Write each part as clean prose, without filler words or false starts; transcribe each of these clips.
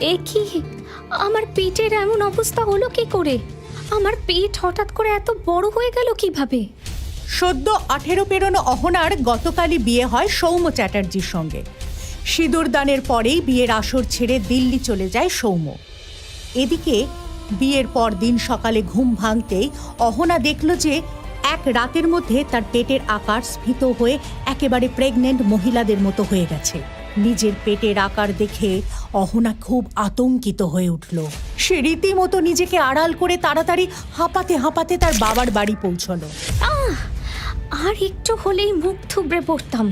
এ কি, আমার পেটের এমন অবস্থা হলো কি করে? আমার পেট হঠাৎ করে এত বড় হয়ে গেল কিভাবে? সদ্য 18 পেরোনো অহনার গতকালই বিয়ে হয় সৌম্য চ্যাটার্জির সঙ্গে। সিঁদুর দানের পরেই বিয়ের আসর ছেড়ে দিল্লি চলে যায় সৌম্য। এদিকে বিয়ের পর দিন সকালে ঘুম ভাঙতেই অহনা দেখল যে এক রাতের মধ্যে তার পেটের আকার স্ফীত হয়ে একেবারে প্রেগনেন্ট মহিলাদের মতো হয়ে গেছে। নিজের পেটের আকার দেখে অহনা খুব আতঙ্কিত হয়ে উঠল। সে রীতিমতো নিজেকে আড়াল করে তাড়াতাড়ি হাঁপাতে হাঁপাতে তার বাবার বাড়ি পৌঁছলো। আর একটু হলেই মুখ থুবড়ে পড়তাম।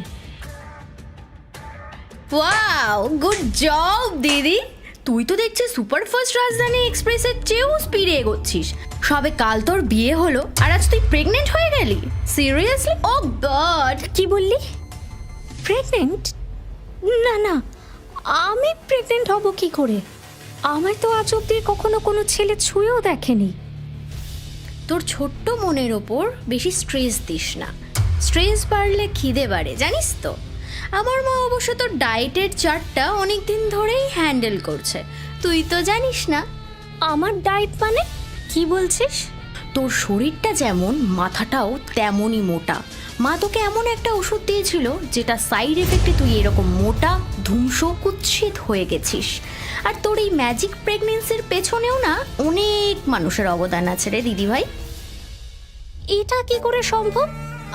ওয়াও, গুড জব দিদি। তুই তো দেখছিস সুপারফাস্ট রাজধানী এক্সপ্রেসের চেয়েও স্পিডে এগোচ্ছিস। সবে কাল তোর বিয়ে হলো আর আজ তুই প্রেগনেন্ট হয়ে গেলি? সিরিয়াসলি? ও গড! কি বললি? প্রেগনেন্ট? না না, আমি প্রেগনেন্ট হব কি করে? আমায় তো আজ অব্দি কখনো কোনো ছেলে ছুঁয়েও দেখেনি। তোর ছোট্ট মনের ওপর বেশি স্ট্রেস দিস না। স্ট্রেস বাড়লে খিদে বাড়ে, জানিস তো। আমার মা অবশ্য তোর ডায়েটের চার্টটা অনেক দিন ধরেই হ্যান্ডেল করছে, তুই তো জানিস না। আমার ডায়েট মানে কি বলছিস? তোর শরীরটা যেমন মাথাটাও তেমনই মোটা। মা তোকে এমন একটা ওষুধ দিয়েছিল যেটা সাইড এফেক্টে তুই এরকম মোটা ধুমসো কুৎসিত হয়ে গেছিস। আর তোর এই ম্যাজিক প্রেগনেন্সির পেছনেও না অনেক মানুষের অবদান আছে রে দিদিভাই। এটা কি করে সম্ভব?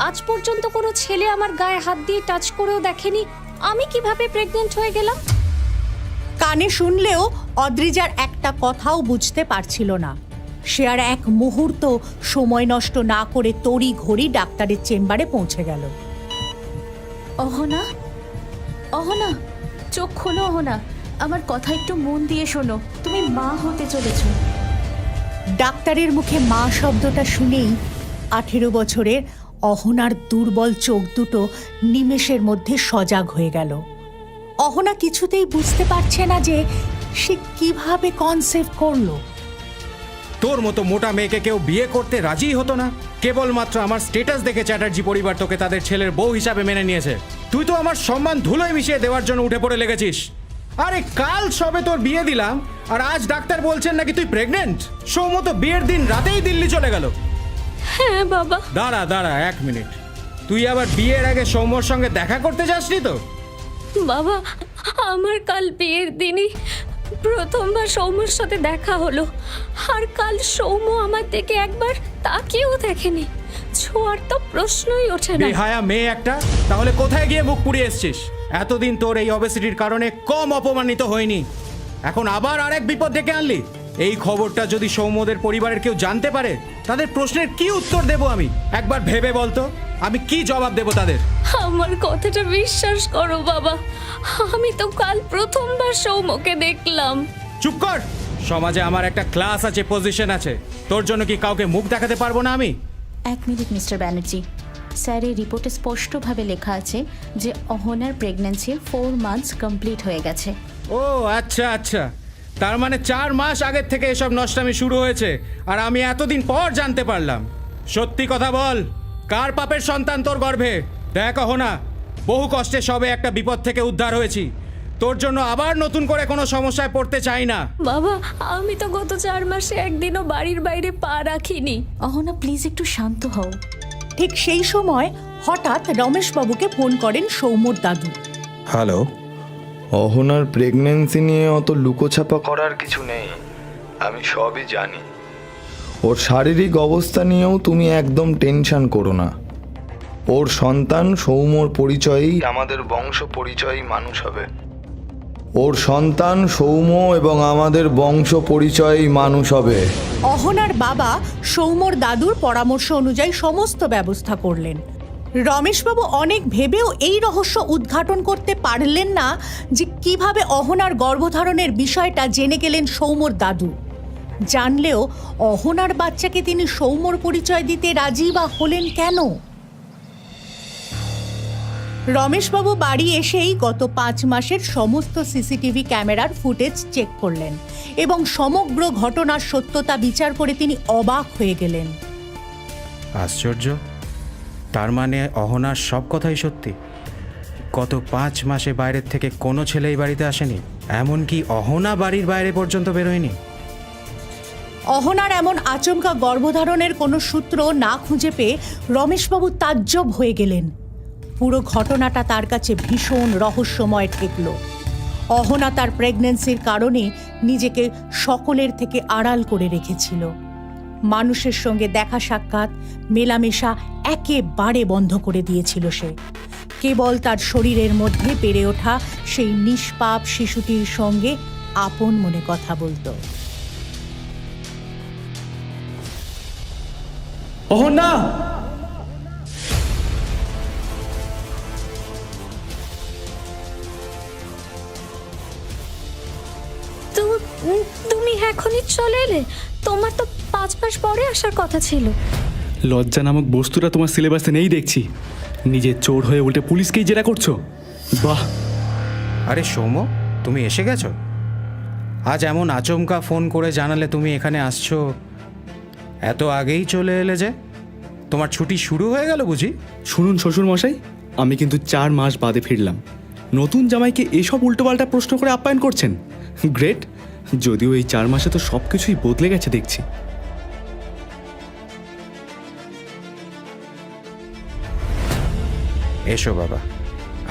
আজ পর্যন্ত কোনো ছেলে আমার গায়ে হাত দিয়ে টাচ করেও দেখেনি। আমি কিভাবে প্রেগনেন্ট হয়ে গেলাম? কানে শুনলেও অদ্রিজার একটা কথাও বুঝতে পারছিল না। সে আর এক মুহূর্ত সময় নষ্ট না করে তড়ি ঘড়ি ডাক্তারের চেম্বারে পৌঁছে গেল। অহনা, অহনা, চোখ খোলো অহনা, আমার কথা একটু মন দিয়ে শোনো। তুমি মা হতে চলেছ। ডাক্তারের মুখে মা শব্দটা শুনেই 18 বছরের অহনার দুর্বল চোখ দুটো নিমেষের মধ্যে সজাগ হয়ে গেল। অহনা কিছুতেই বুঝতে পারছে না যে সে কিভাবে কনসেপ্ট করলো। তোর মতো মোটা মেয়েকে কেউ বিয়ে করতে রাজি হতো না। কেবলমাত্র আমার স্ট্যাটাস দেখে চ্যাটার্জি পরিবার তোকে তাদের ছেলের বউ হিসাবে মেনে নিয়েছে। তুই তো আমার সম্মান ধুলোয় মিশিয়ে দেওয়ার জন্য উঠে পড়ে লেগেছিস। আরে কাল সবে তোর বিয়ে দিলাম আর আজ ডাক্তার বলছেন নাকি তুই প্রেগনেন্ট। সৌম্য তো বিয়ের দিন রাতেই দিল্লি চলে গেল। হ্যাঁ বাবা। দাঁড়া দাঁড়া 1 মিনিট, তুই আবার বিয়ের আগে সৌম্যর সঙ্গে দেখা করতে যাসনি তো? বাবা, আমার কাল বিয়ের দিনই প্রথমবার সৌম্যর সাথে দেখা হলো। আর কাল সৌম্য আমার থেকে একবার তাকিয়েও দেখেনি। ছোঁয়ার তো প্রশ্নই ওঠে না। বেহায়া মেয়ে একটা, তাহলে কোথায় গিয়ে মুখ পুড়িয়ে এসছিস? এতদিন তোর এই অবেসিটির কারণে কম অপমানিত হয়নি, এখন আবার আরেক বিপদ ডেকে আনলি। এই খবরটা যদি সৌম্যদের পরিবারের কেউ জানতে পারে, তাদের প্রশ্নের কি উত্তর দেব আমি? একবার ভেবে বলতো আমি কি জবাব দেব তাদের? আমার কথাটা বিশ্বাস করো বাবা, আমি তো কাল প্রথমবার সৌম্যকে দেখলাম। চুপ কর। সমাজে আমার একটা ক্লাস আছে, পজিশন আছে। তোর জন্য কি কাউকে মুখ দেখাতে পারবো না আমি? 1 মিনিট মিস্টার ব্যানার্জি, স্যার এই রিপোর্টে স্পষ্টভাবে লেখা আছে যে অহনার প্রেগন্যান্সির 4 মান্থস কমপ্লিট হয়ে গেছে। ও আচ্ছা আচ্ছা, তার মানে 4 মাস আগের থেকে এসব নষ্টামি শুরু হয়েছে আর আমি এতদিন পর জানতে পারলাম। সত্যি কথা বল, কার পাপের সন্তান তোর গর্ভে? দেখ অহনা, বহু কষ্টে সবে একটা বিপদ থেকে উদ্ধার হয়েছি। তোর জন্য আবার নতুন করে কোনো সমস্যায় পড়তে চাই না। বাবা, আমি তো গত 4 মাসে একদিনও বাড়ির বাইরে পা রাখিনি। অহনা প্লিজ একটু শান্ত হও। ঠিক সেই সময় হঠাৎ রমেশবাবুকে ফোন করেন সৌম্যর দাদু। হ্যালো, অহনার প্রেগন্যান্সি নিয়ে অত লুকোছাপা করার কিছু নেই, আমি সবই জানি। ওর শারীরিক অবস্থা নিয়েও তুমি একদম টেনশন করো না। ওর সন্তান সৌম্যর পরিচয়েই আমাদের বংশ পরিচয়ই মানুষ হবে। ওর সন্তান সৌম্য এবং আমাদের বংশ পরিচয়ই মানুষ হবে। অহনার বাবা সৌম্যর দাদুর পরামর্শ অনুযায়ী সমস্ত ব্যবস্থা করলেন। রমেশবাবু অনেক ভেবেও এই রহস্য উদ্ঘাটন করতে পারলেন না যে কিভাবে অহনার গর্ভধারণের বিষয়টা জেনে গেলেন সৌম্যর দাদু। জানলেও অহনার বাচ্চাকে তিনি সৌম্যর পরিচয় দিতে রাজি বা হলেন কেন? রমেশবাবু বাড়ি এসেই গত 5 মাসের সমস্ত সিসিটিভি ক্যামেরার ফুটেজ চেক করলেন এবং সমগ্র ঘটনার সত্যতা বিচার করে তিনি অবাক হয়ে গেলেন। আশ্চর্য, তার মানে অহনার সব কথাই সত্যি। গত 5 মাসে বাইরের থেকে কোনো ছেলে এই বাড়িতে আসেনি। এমনকি অহনা বাড়ির বাইরে পর্যন্ত বেরোয়নি? অহনার এমন আচমকা গর্ভধারণের কোনো সূত্র না খুঁজে পেয়ে রমেশবাবু তাজ্জব হয়ে গেলেন। পুরো ঘটনাটা তার কাছে ভীষণ রহস্যময় ঠেকল। অহনা তার প্রেগন্যান্সির কারণে নিজেকে সকলের থেকে আড়াল করে রেখেছিল। মানুষের সঙ্গে দেখা সাক্ষাৎ মেলামেশা একেবারে বন্ধ করে দিয়েছিল সে। কেবল তার শরীরের মধ্যে বেড়ে ওঠা সেই নিষ্পাপ শিশুটির সঙ্গে আপন মনে কথা বলতো। অহনা! তুমি এখনই চলে এলে? তোমার তো 5 মাস পরে আসার কথা ছিল। লজ্জা নামক বস্তুটা তোমার সিলেবাসে নেই দেখছি। নিজের চোর হয়ে উল্টে পুলিশকেই জেরা করছো। বাহ! আরে সৌম, তুমি এসে গেছো? আজ এমন আচমকা ফোন করে জানালে তুমি এখানে আসছো। এত আগেই চলে এলে যে? তোমার ছুটি শুরু হয়ে গেল বুঝি? শুনুন শ্বশুর মশাই, আমি কিন্তু 4 মাস বাদে ফিরলাম। নতুন জামাইকে এসব উল্টোপাল্টা প্রশ্ন করে আপ্যায়ন করছেন। গ্রেট! যদিও এই 4 মাসে তো সব কিছুই বদলে গেছে দেখছি। এসো বাবা,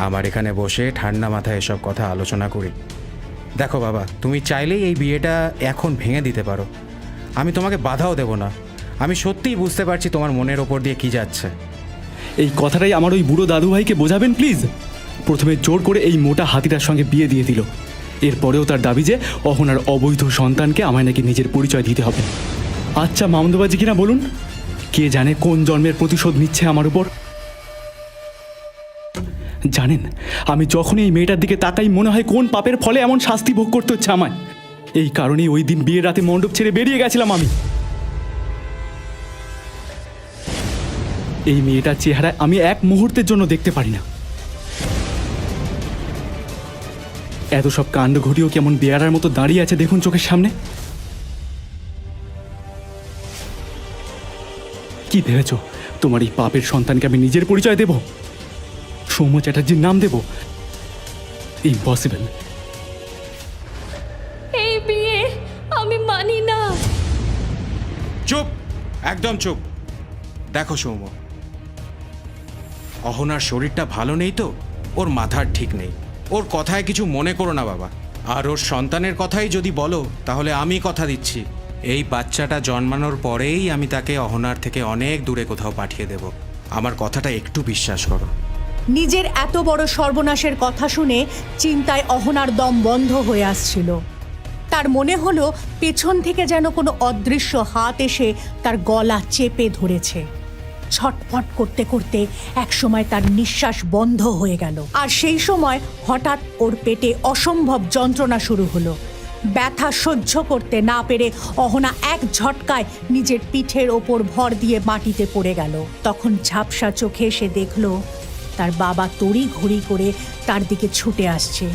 আমার এখানে বসে ঠান্ডা মাথায় এসব কথা আলোচনা করি। দেখো বাবা, তুমি চাইলেই এই বিয়েটা এখন ভেঙে দিতে পারো। আমি তোমাকে বাধাও দেব না। আমি সত্যিই বুঝতে পারছি তোমার মনের ওপর দিয়ে কি যাচ্ছে। এই কথাটাই আমার ওই বুড়ো দাদুভাইকে বোঝাবেন প্লিজ। প্রথমে জোর করে এই মোটা হাতিটার সঙ্গে বিয়ে দিয়ে দিল। এরপরেও তার দাবি যে অহনার অবৈধ সন্তানকে আমায় নাকি নিজের পরিচয় দিতে হবে। আচ্ছা মামদবাজি কিনা বলুন, কে জানে কোন জন্মের প্রতিশোধ নিচ্ছে আমার উপর। জানেন, আমি যখনই এই মেয়েটার দিকে তাকাই মনে হয় কোন পাপের ফলে এমন শাস্তি ভোগ করতে হচ্ছে আমায়। এই কারণেই ওই দিন বিয়ের রাতে মণ্ডপ ছেড়ে বেরিয়ে গেছিলাম আমি। এই মেয়েটার চেহারায় আমি এক মুহূর্তের জন্য দেখতে পারি না। এত সব কাণ্ড ঘটিও কেমন বেয়ারার মতো দাঁড়িয়ে আছে দেখুন চোখের সামনে। কি ভেবেছ তোমার এই পাপের সন্তানকে আমি নিজের পরিচয় দেব? সৌম্য চ্যাটার্জির নাম দেব? ইম্পসিবল। এই বিয়ে আমি মানি না। চুপ, একদম চুপ। দেখো সৌম, অহনার শরীরটা ভালো নেই তো, ওর মাথার ঠিক নেই। ওর কথায় কিছু মনে করো না বাবা। আর ওর সন্তানের কথাই যদি বলো, তাহলে আমি কথা দিচ্ছি এই বাচ্চাটা জন্মানোর পরেই আমি তাকে অহনার থেকে অনেক দূরে কোথাও পাঠিয়ে দেব। আমার কথাটা একটু বিশ্বাস করো। নিজের এত বড় সর্বনাশের কথা শুনে চিন্তায় অহনার দম বন্ধ হয়ে আসছিল। তার মনে হলো পেছন থেকে যেন কোনো অদৃশ্য হাত এসে তার গলা চেপে ধরেছে। ছটফট করতে করতে একসময় তার নিঃশ্বাস বন্ধ হয়ে গেল। আর সেই সময় হঠাৎ ওর পেটে অসম্ভব যন্ত্রণা শুরু হলো। ব্যথা সহ্য করতে না পেরে অহনা এক ঝটকায় নিজের পিঠের ওপর ভর দিয়ে মাটিতে পড়ে গেল। তখন ঝাপসা চোখে সে দেখল তার বাবা তড়ি ঘড়ি করে তার দিকে ছুটে আসছে।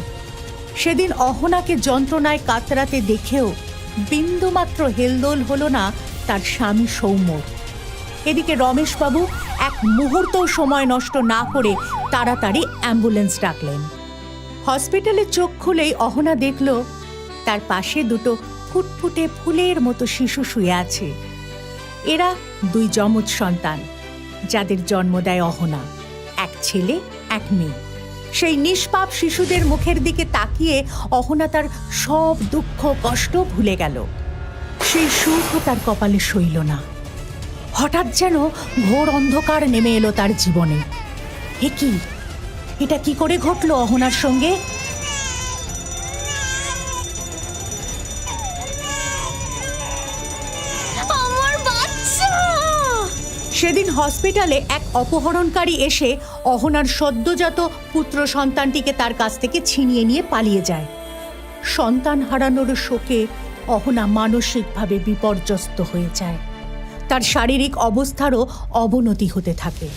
সেদিন অহনাকে যন্ত্রণায় কাতরাতে দেখেও বিন্দুমাত্র হেলদোল হলো না তার স্বামী সৌম্যর। এদিকে রমেশবাবু এক মুহূর্ত সময় নষ্ট না করে তাড়াতাড়ি অ্যাম্বুলেন্স ডাকলেন। হসপিটালে চোখ খুলেই অহনা দেখল তার পাশে দুটো ফুটফুটে ফুলের মতো শিশু শুয়ে আছে। এরা 2 যমজ সন্তান, যাদের জন্ম দেয় অহনা, এক ছেলে এক মেয়ে। সেই নিষ্পাপ শিশুদের মুখের দিকে তাকিয়ে অহনা তার সব দুঃখ কষ্ট ভুলে গেল। সেই সুখও তার কপালে সইল না। হঠাৎ যেন ঘোর অন্ধকার নেমে এলো তার জীবনে। এটা কি করে ঘটলো অহনার সঙ্গে? আমার বাচ্চা! সেদিন হসপিটালে এক অপহরণকারী এসে অহনার সদ্যজাত পুত্র সন্তানটিকে তার কাছ থেকে ছিনিয়ে নিয়ে পালিয়ে যায়। সন্তান হারানোর শোকে অহনা মানসিকভাবে বিপর্যস্ত হয়ে যায়। তার শারীরিক অবস্থারও অবনতি হতে থাকে।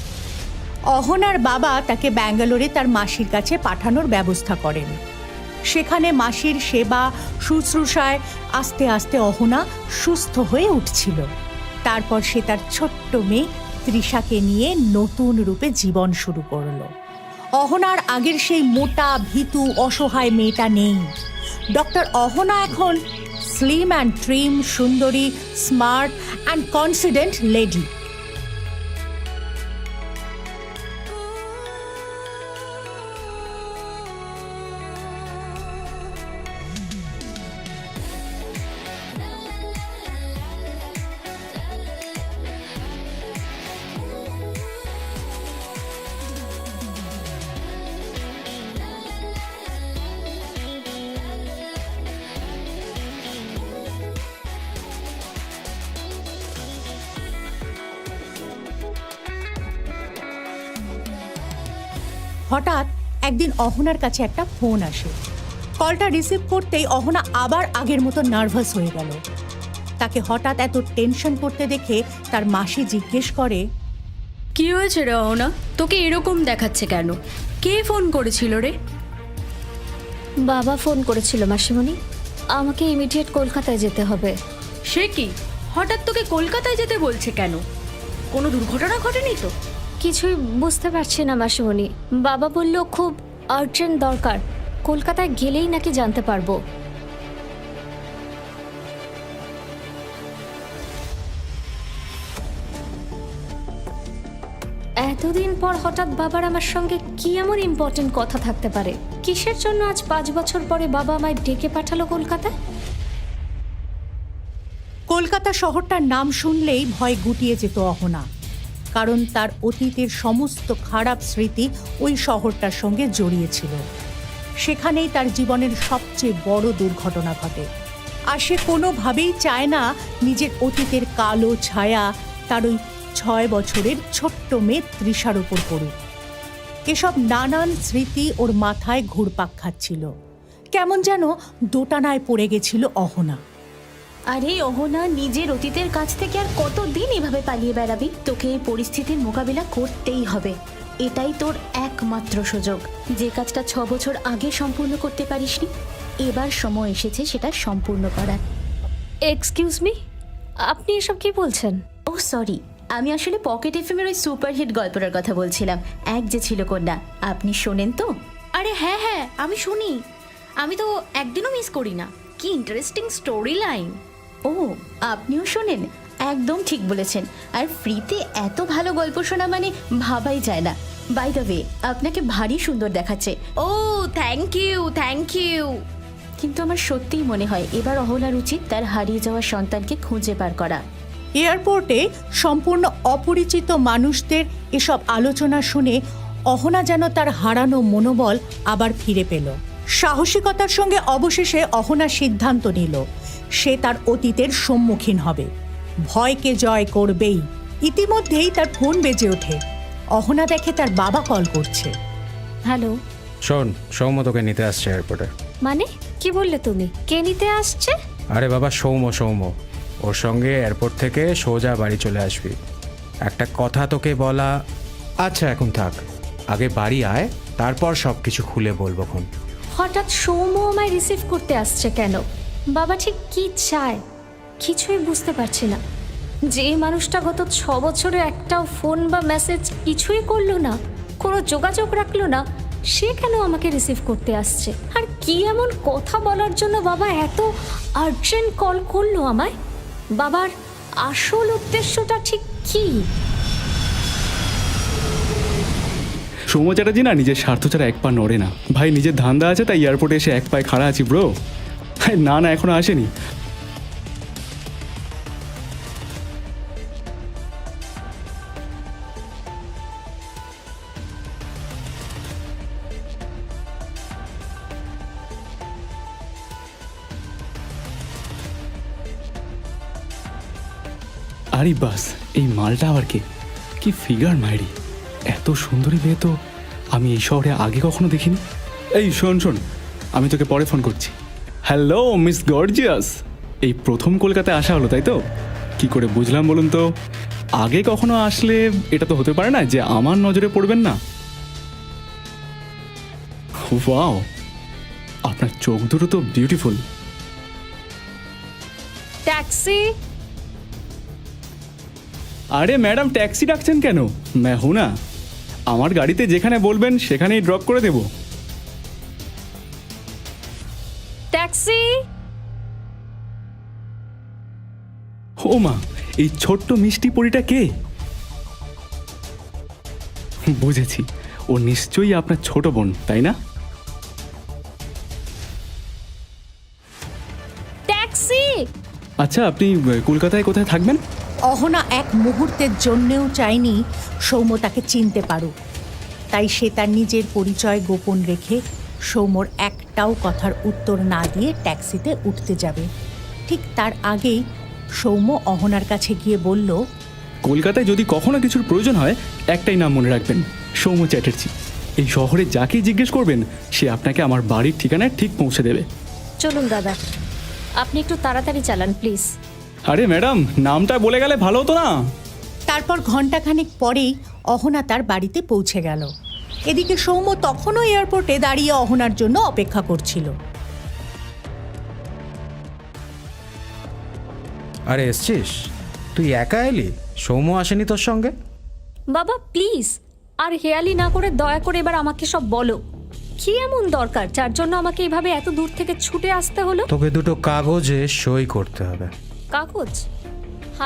অহনার বাবা তাকে ব্যাঙ্গালোরে তার মাসির কাছে পাঠানোর ব্যবস্থা করেন। সেখানে মাসির সেবা শুশ্রূষায় আস্তে আস্তে অহনা সুস্থ হয়ে উঠছিল। তারপর সে তার ছোট্ট মেয়ে তৃষাকে নিয়ে নতুন রূপে জীবন শুরু করলো। অহনার আগের সেই মোটা ভীতু অসহায় মেয়েটা নেই। ডক্টর অহনা এখন স্লিম অ্যান্ড ট্রিম, সুন্দরী, স্মার্ট অ্যান্ড কনফিডেন্ট লেডি। হঠাৎ একদিন অহনার কাছে একটা ফোন আসে। কলটা রিসিভ করতেই অহনা আবার আগের মতো নার্ভাস হয়ে গেল। তাকে হঠাৎ এত টেনশন করতে দেখে তার মাসি জিজ্ঞেস করে, কি হয়েছে রে অহনা? তোকে এরকম দেখাচ্ছে কেন? কে ফোন করেছিল রে? বাবা ফোন করেছিল মাসিমণি, আমাকে ইমিডিয়েট কলকাতায় যেতে হবে। সে কি, হঠাৎ তোকে কলকাতায় যেতে বলছে কেন? কোনো দুর্ঘটনা ঘটেনি তো? কিছুই বুঝতে পারছি না মাসিমণি। বাবা বলল খুব আর্জেন্ট দরকার, কলকাতায় গেলেই নাকি জানতে পারবো। এতদিন পর হঠাৎ বাবার আমার সঙ্গে কি এমন ইম্পর্টেন্ট কথা থাকতে পারে? কিসের জন্য আজ 5 বছর পরে বাবা আমায় ডেকে পাঠালো কলকাতায়? কলকাতা শহরটার নাম শুনলেই ভয় গুটিয়ে যেত অহনা, কারণ তার অতীতের সমস্ত খারাপ স্মৃতি ওই শহরটার সঙ্গে জড়িয়ে ছিল। সেখানেই তার জীবনের সবচেয়ে বড় দুর্ঘটনা ঘটে, আর সে কোনোভাবেই চায় না নিজের অতীতের কালো ছায়া তার ওই 6 বছরের ছোট্ট মেয়ে তৃষার ওপর পড়ুক। এসব নানান স্মৃতি ওর মাথায় ঘুরপাক খাচ্ছিল। কেমন যেন দোটানায় পড়ে গেছিল অহনা। আরে অহনা, নিজের অতীতের কাছ থেকে আর কতদিন এভাবে পালিয়ে বেড়াবি? তোকে এই পরিস্থিতির মোকাবিলা করতেই হবে। এটাই তোর একমাত্র সুযোগ। যে কাজটা 6 বছর আগে সম্পূর্ণ করতে পারিসনি, এবার সময় এসেছে সেটা সম্পূর্ণ করার। এক্সকিউজ মি, আপনি এসব কি বলছেন? ও সরি, আমি আসলে পকেট এফএমের ওই সুপারহিট গল্পটার কথা বলছিলাম, এক যে ছিল কন্যা। আপনি শোনেন তো? আরে হ্যাঁ হ্যাঁ, আমি শুনি। আমি তো একদিনও মিস করি না। কি ইন্টারেস্টিং স্টোরি লাইন। ও, আপনিও শোনেন? একদম ঠিক বলেছেন। আর ফ্রিতে এত ভালো গল্প শোনা মানে ভাবাই যায় না। বাই দ্য ওয়ে, আপনাকে ভারী সুন্দর দেখাচ্ছে। ও থ্যাংক ইউ, থ্যাংক ইউ। কিন্তু আমার সত্যিই মনে হয় এবার অহলার উচিত তার হারিয়ে যাওয়া সন্তানকে খুঁজে বার করা। এয়ারপোর্টে সম্পূর্ণ অপরিচিত মানুষদের এসব আলোচনা শুনে অহনা যেন তার হারানো মনোবল আবার ফিরে পেল। সাহসিকতার সঙ্গে অবশেষে অহনা সিদ্ধান্ত নিল সে তার অতীতের সম্মুখীন হবে, ভয়কে জয় করবেই। ইতিমধ্যেই তার ফোন বেজে ওঠে। অহনা দেখে তার বাবা কল করছে। হ্যালো। শোন, সৌম্য তোকে নিতে আসছে এয়ারপোর্টে। মানে কি বললে তুমি? কে নিতে আসছে? আরে বাবা, সৌম্য, ওর সঙ্গে এয়ারপোর্ট থেকে সোজা বাড়ি চলে আসবি। একটা কথা তোকে বলা। আচ্ছা এখন থাক, আগে বাড়ি আয়, তারপর সব কিছু খুলে বলবো খন। হঠাৎ সৌম্য আমায় রিসিভ করতে আসছে কেন? বাবা ঠিক কি চায় কিছুই বুঝতে পারছি না। যে মানুষটা গত 6 বছরে একটাও ফোন বা মেসেজ কিছুই করলো না, কোনো যোগাযোগ রাখলো না, সে কেন আমাকে রিসিভ করতে আসছে? আর কি এমন কথা বলার জন্য বাবা এত আর্জেন্ট কল করলো আমায়? বাবার আসল উদ্দেশ্যটা ঠিক কি? সৌম্য চ্যাটার্জি না নিজের স্বার্থ ছাড়া এক পা নড়ে না ভাই। নিজের ধান্দা আছে তাই এয়ারপোর্টে এসে এক পায়ে খাড়া আছি ব্রো। না না, এখনো আসেনি। আরে বাস, এই মালটা আবার কে? কি ফিগার মাইরি! এত সুন্দরী মেয়ে তো আমি এই শহরে আগে কখনো দেখিনি। এই শোন, আমি তোকে পরে ফোন করছি। হ্যালো মিস গর্জিয়াস, এই প্রথম কলকাতায় আসা হলো তাই তো? কি করে বুঝলাম বলুন তো? আগে কখনো আসলে এটা তো হতে পারে না যে আমার নজরে পড়বেন না। ওয়াও, আপনার চোখ দুটো তো বিউটিফুল। ট্যাক্সি। আরে ম্যাডাম, ট্যাক্সি ডাকছেন কেন? ম্যাহু না, আমার গাড়িতে যেখানে বলবেন সেখানেই ড্রপ করে দেব। ট্যাক্সি। ও মা, এই ছোট্ট মিষ্টি পরিটা কে? বুঝেছি, ও নিশ্চয়ই আপনার ছোট বোন, তাই না? ট্যাক্সি। আচ্ছা, আপনি কলকাতায় কোথায় থাকবেন? অহনা এক মুহূর্তের জন্যেও চায়নি সৌম্য তাকে চিনতে পারুক, তাই সে তার নিজের পরিচয় গোপন রেখে সৌম্যর একটাও কথার উত্তর না দিয়ে ট্যাক্সিতে উঠতে যাবে। ঠিক তার আগেই সৌম্য অহনার কাছে গিয়ে বলল, কলকাতায় যদি কখনো কিছুর প্রয়োজন হয়, একটাই নাম মনে রাখবেন, সৌম্য চ্যাটার্জি। এই শহরে যাকেই জিজ্ঞেস করবেন, সে আপনাকে আমার বাড়ির ঠিকানায় ঠিক পৌঁছে দেবে। চলুন দাদা, আপনি একটু তাড়াতাড়ি চালান প্লিজ। আরে ম্যাডাম, নামটা বলে গেলে ভালো হতো না? তারপর ঘণ্টাখানেক পরেই অহনা তার বাড়িতে পৌঁছে গেল। এদিকে সৌম্য তখনও এয়ারপোর্টে দাঁড়িয়ে অহনার জন্য অপেক্ষা করছিল। আরে এসছিস? তুই একা এলি? সৌম্য আসেনি তোর সঙ্গে? বাবা প্লিজ, আর হেয়ালি না করে দয়া করে এবার আমাকে সব বলো, কি এমন দরকার যার জন্য আমাকে এইভাবে এত দূর থেকে ছুটে আসতে হলো? তোকে দুটো কাগজে সই করতে হবে। কাগজ?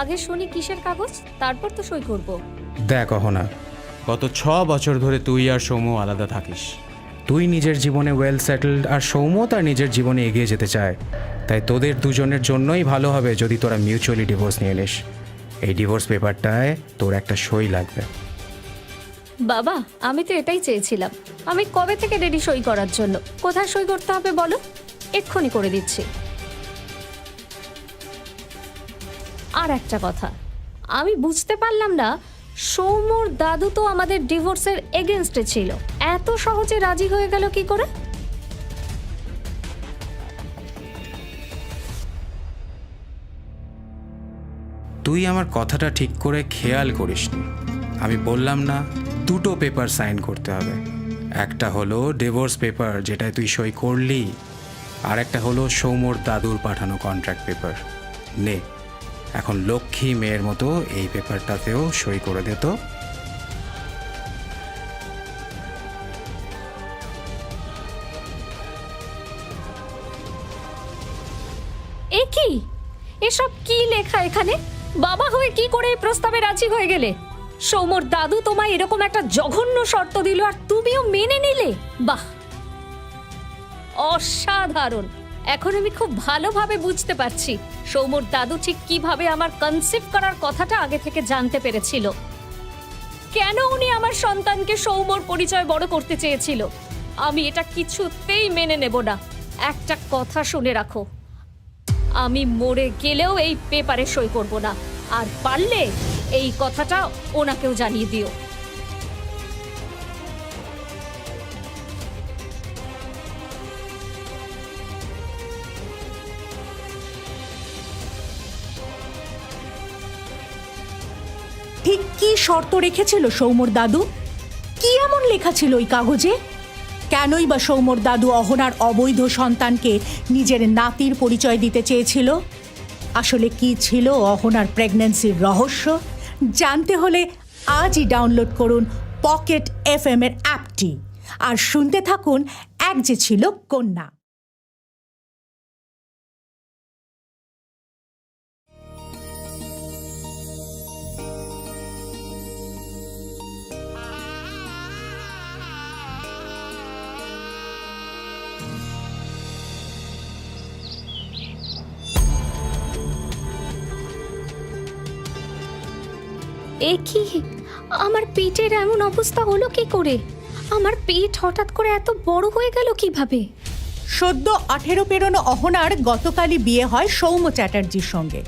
আগে শুনি কিসের কাগজ, তারপর তো সই করব। দেখ অহনা, গত 6 বছর ধরে তুই আর সৌম্য আলাদা থাকিস। তুই নিজের জীবনে ওয়েল সেটেলড, আর সৌম্য তার নিজের জীবনে এগিয়ে যেতে চায়। তাই তোদের দুজনের জন্যই ভালো হবে যদি তোরা মিউচুয়ালি ডিভোর্স নিয়ে নিস। এই ডিভোর্স পেপারটায় তোর একটা সই লাগবে। বাবা আমি তো এটাই চেয়েছিলাম, আমি কবে থেকে রেডি সই করার জন্য। কোথায় সই করতে হবে বলো, এক্ষুনি করে দিচ্ছি। আর একটা কথা, আমি বুঝতে পারলাম না, সৌম্যর দাদু তো আমাদের ডিভোর্সের এগেনস্টে ছিল, এত সহজে রাজি হয়ে গেল কি করে? তুই আমার কথাটা ঠিক করে খেয়াল করিসনি। আমি বললাম না দুটো পেপার সাইন করতে হবে। একটা হলো ডিভোর্স পেপার, যেটায় তুই সই করলি, আর একটা হলো সৌম্যর দাদুর পাঠানো কন্ট্রাক্ট পেপার। নে, এখন লক্ষ্মী মেয়ের মতো এই পেপারটাতেও সই করে দে তো। এ কি, এসব কি লেখা এখানে? বাবা হয়ে কি করে এই প্রস্তাবে রাজি হয়ে গেলে? সৌম্যর দাদু তোমায় এরকম একটা জঘন্য শর্ত দিল আর তুমিও মেনে নিলে? বাহ, অসাধারণ। এখন আমি খুব ভালোভাবে বুঝতে পারছি সৌম্যর দাদু ঠিক কিভাবে আমার কনসিভ করার কথাটা আগে থেকে জানতে পেরেছিল। কেন উনি আমার সন্তানকে সৌম্যর পরিচয় বড় করতে চেয়েছিল। আমি এটা কিছুতেই মেনে নেব না। একটা কথা শুনে রাখো, আমি মরে গেলেও এই পেপারে সই করব না, আর পারলে এই কথাটা ওনাকেও জানিয়ে দিও। ঠিক কি শর্ত রেখেছিল সৌম্যর দাদু? কি এমন লেখা ছিল ওই কাগজে? কেনই বা সৌম্যর দাদু অহনার অবৈধ সন্তানকে নিজের নাতির পরিচয় দিতে চেয়েছিল? আসলে কি ছিল অহনার প্রেগন্যান্সির রহস্য? জানতে হলে আজই ডাউনলোড করুন পকেট FM এর অ্যাপটি, আর শুনতে থাকুন এক যে ছিল কন্যা। এ কি, আমার পেটের এমন অবস্থা হলো কি করে? আমার পেট হঠাৎ করে এত বড় হয়ে গেল কিভাবে? সদ্য 18 পেরোনো অহনার গতকালই বিয়ে হয় সৌম্য চ্যাটার্জির সঙ্গে।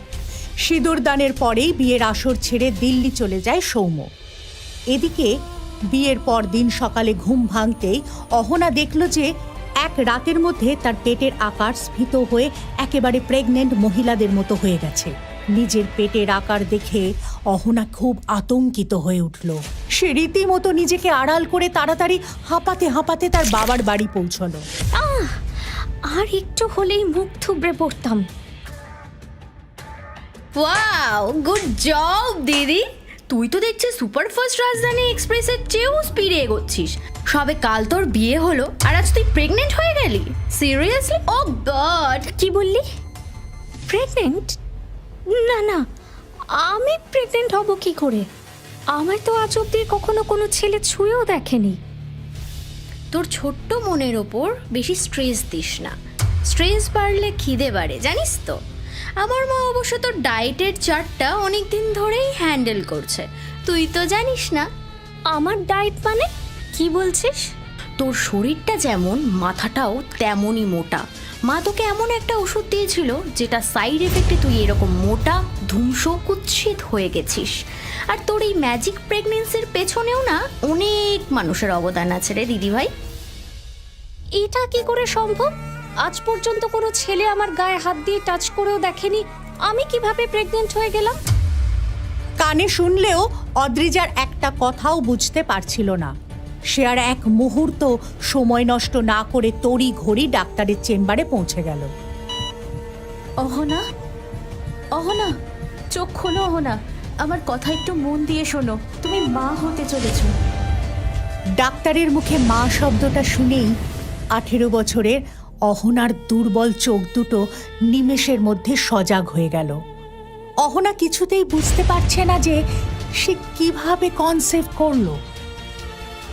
সিঁদুর দানের পরেই বিয়ের আসর ছেড়ে দিল্লি চলে যায় সৌম্য। এদিকে বিয়ের পর দিন সকালে ঘুম ভাঙতেই অহনা দেখল যে এক রাতের মধ্যে তার পেটের আকার স্ফীত হয়ে একেবারে প্রেগনেন্ট মহিলাদের মতো হয়ে গেছে। নিজের পেটের আকার দেখে অহনা খুব আতঙ্কিত হয়ে উঠল। সে রীতিমতো নিজেকে আড়াল করে তাড়াতাড়ি হাঁপাতে হাঁপাতে তার বাবার বাড়ি পৌঁছলো। আর একটু হলেই মুখ থুবড়ে পড়তাম। ওয়াও, গুড জব দিদি। তুই তো দেখছিস সুপারফাস্ট রাজধানী এক্সপ্রেসের চেয়েও স্পিডে এগোচ্ছিস। সবে কাল তোর বিয়ে হলো আর আজ তুই প্রেগনেন্ট হয়ে গেলি? সিরিয়াসলি? ও গড! কি বললি? প্রেগনেন্ট? না না, আমি প্রেগনেন্ট হব কি করে? আমায় তো আজ অব্দি কখনো কোনো ছেলে ছুঁয়েও দেখেনি। তোর ছোট্ট মনের ওপর বেশি স্ট্রেস দিস না। স্ট্রেস বাড়লে খিদে বাড়ে, জানিস তো। আমার মা অবশ্য তোর ডায়েটের চার্টটা অনেক দিন ধরেই হ্যান্ডেল করছে, তুই তো জানিস না। আমার ডায়েট মানে কি বলছিস? তোর শরীরটা যেমন মাথাটাও তেমনই মোটা। মা তোকে এমন একটা ওষুধ দিয়েছিল যেটা সাইড এফেক্টে তুই এরকম মোটা ধুমসো কুৎসিত হয়ে গেছিস। আর তোর এই ম্যাজিক প্রেগনেন্সির পেছনেও না অনেক মানুষের অবদান আছে রে দিদিভাই। এটা কি করে সম্ভব? আজ পর্যন্ত কোনো ছেলে আমার গায়ে হাত দিয়ে টাচ করেও দেখেনি। আমি কিভাবে প্রেগনেন্ট হয়ে গেলাম? কানে শুনলেও অদ্রিজার একটা কথাও বুঝতে পারছিল না। সে আর এক মুহূর্ত সময় নষ্ট না করে তড়ি ঘড়ি ডাক্তারের চেম্বারে পৌঁছে গেল। অহনা, অহনা, চোখ খোলো অহনা, আমার কথা একটু মন দিয়ে শোনো, তুমি মা হতে চলেছো। ডাক্তারের মুখে মা শব্দটা শুনেই 18 বছরের অহনার দুর্বল চোখ দুটো নিমেষের মধ্যে সজাগ হয়ে গেল। অহনা কিছুতেই বুঝতে পারছে না যে সে কিভাবে কনসেপ্ট করলো।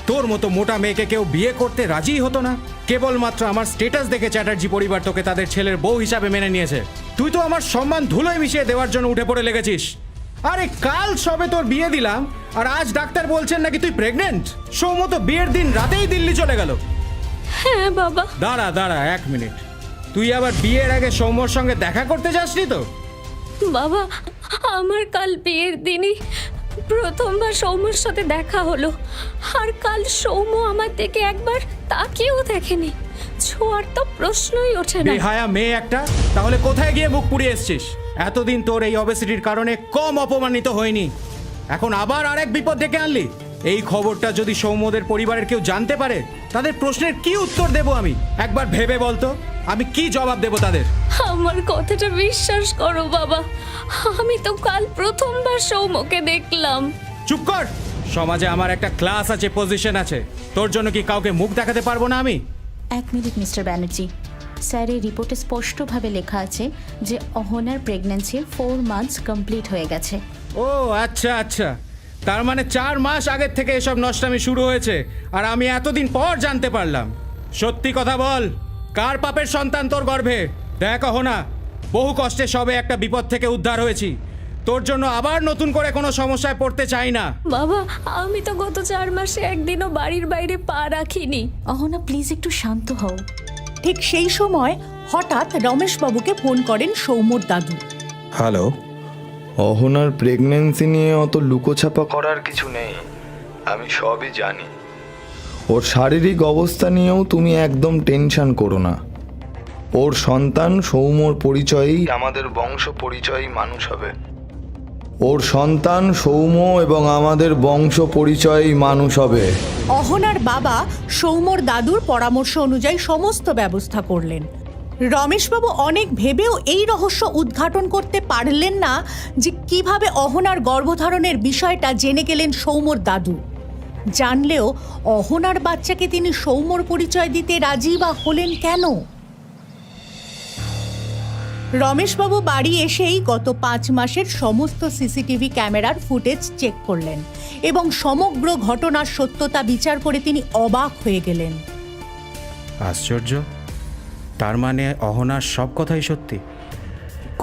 তোর মতো মোটা মেয়েকে কেউ বিয়ে করতে রাজি হতো না। কেবলমাত্র আমার স্টেটাস দেখে চ্যাটার্জি পরিবার তোকে তাদের ছেলের বউ হিসাবে মেনে নিয়েছে। তুই তো আমার সম্মান ধুলোয় মিশিয়ে দেওয়ার জন্য উঠে পড়ে লেগেছিস। আরে কাল সবে তোর বিয়ে দিলাম আর আজ ডাক্তার বলছেন নাকি তুই প্রেগনেন্ট। সৌম্য তো বিয়ের দিন রাতেই দিল্লি চলে গেল। হ্যাঁ বাবা। দাঁড়া দাঁড়া 1 মিনিট, তুই আবার বিয়ের আগে সৌম্যর সঙ্গে দেখা করতে যাসনি তো? বাবা, আমার কাল বিয়ের দিনই প্রথমবার সৌম্যর সাথে দেখা হলো। আর কাল সৌম্য আমার দিকে একবার তাকিয়েও দেখেনি। ছোঁয়ার তো প্রশ্নই ওঠে না। বেহায়া মেয়ে একটা, তাহলে কোথায় গিয়ে মুখ পুড়িয়ে এসছিস? এতদিন তোর এই অবেসিটির কারণে কম অপমানিত হয়নি, এখন আবার আরেক বিপদ ডেকে আনলি। এই খবরটা যদি সৌম্যদের পরিবারের কেউ জানতে পারে, তাদের প্রশ্নের কি উত্তর দেব আমি? একবার ভেবে বলতো আমি কি জবাব দেব তাদের? আমার কথাটা বিশ্বাস করো বাবা, আমি তো কাল প্রথমবার সৌম্যকে দেখলাম। চুপ কর। সমাজে আমার একটা ক্লাস আছে, পজিশন আছে। তোর জন্য কি কাউকে মুখ দেখাতে পারবো না আমি? 1 মিনিট মিস্টার ব্যানার্জি, স্যার এই রিপোর্টে স্পষ্টভাবে লেখা আছে যে অহনার প্রেগন্যান্সির 4 মান্থস কমপ্লিট হয়ে গেছে। ও আচ্ছা আচ্ছা, তার মানে 4 মাস আগের থেকে এসব নষ্টামি শুরু হয়েছে আর আমি এতদিন পর জানতে পারলাম। সত্যি কথা বল, কার পাপের সন্তান তোর গর্ভে? দেখ অহনা, বহু কষ্টে সবে একটা বিপদ থেকে উদ্ধার হয়েছি। তোর জন্য আবার নতুন করে কোনো সমস্যায় পড়তে চাই না। বাবা, আমি তো গত 4 মাসে একদিনও বাড়ির বাইরে পা রাখিনি। অহনা প্লিজ একটু শান্ত হও। ঠিক সেই সময় হঠাৎ রমেশবাবুকে ফোন করেন সৌম্যর দাদু। হ্যালো। অহনার প্রেগনেন্সি নিয়ে অত লুকোছাপা করার কিছু নেই, আমি সবই জানি। ওর শারীরিক অবস্থা নিয়েও তুমি একদম টেনশন করো না। ওর সন্তান সৌম্যর পরিচয়েই আমাদের বংশ পরিচয়ই মানুষ হবে। ওর সন্তান সৌম্য এবং আমাদের বংশ পরিচয়ই মানুষ হবে। অহনার বাবা সৌম্যর দাদুর পরামর্শ অনুযায়ী সমস্ত ব্যবস্থা করলেন। রমেশবাবু অনেক ভেবেও এই রহস্য উদ্ঘাটন করতে পারলেন না যে কিভাবে অহনার গর্ভধারণের বিষয়টা জেনে গেলেন সৌম্যর দাদু। জানলেও অহনার বাচ্চাকে তিনি সৌম্যর পরিচয় দিতে রাজি বা হলেন কেন? রমেশবাবু বাড়ি এসেই গত 5 মাসের সমস্ত সিসিটিভি ক্যামেরার ফুটেজ চেক করলেন এবং সমগ্র ঘটনার সত্যতা বিচার করে তিনি অবাক হয়ে গেলেন। আশ্চর্য, তার মানে অহনার সব কথাই সত্যি।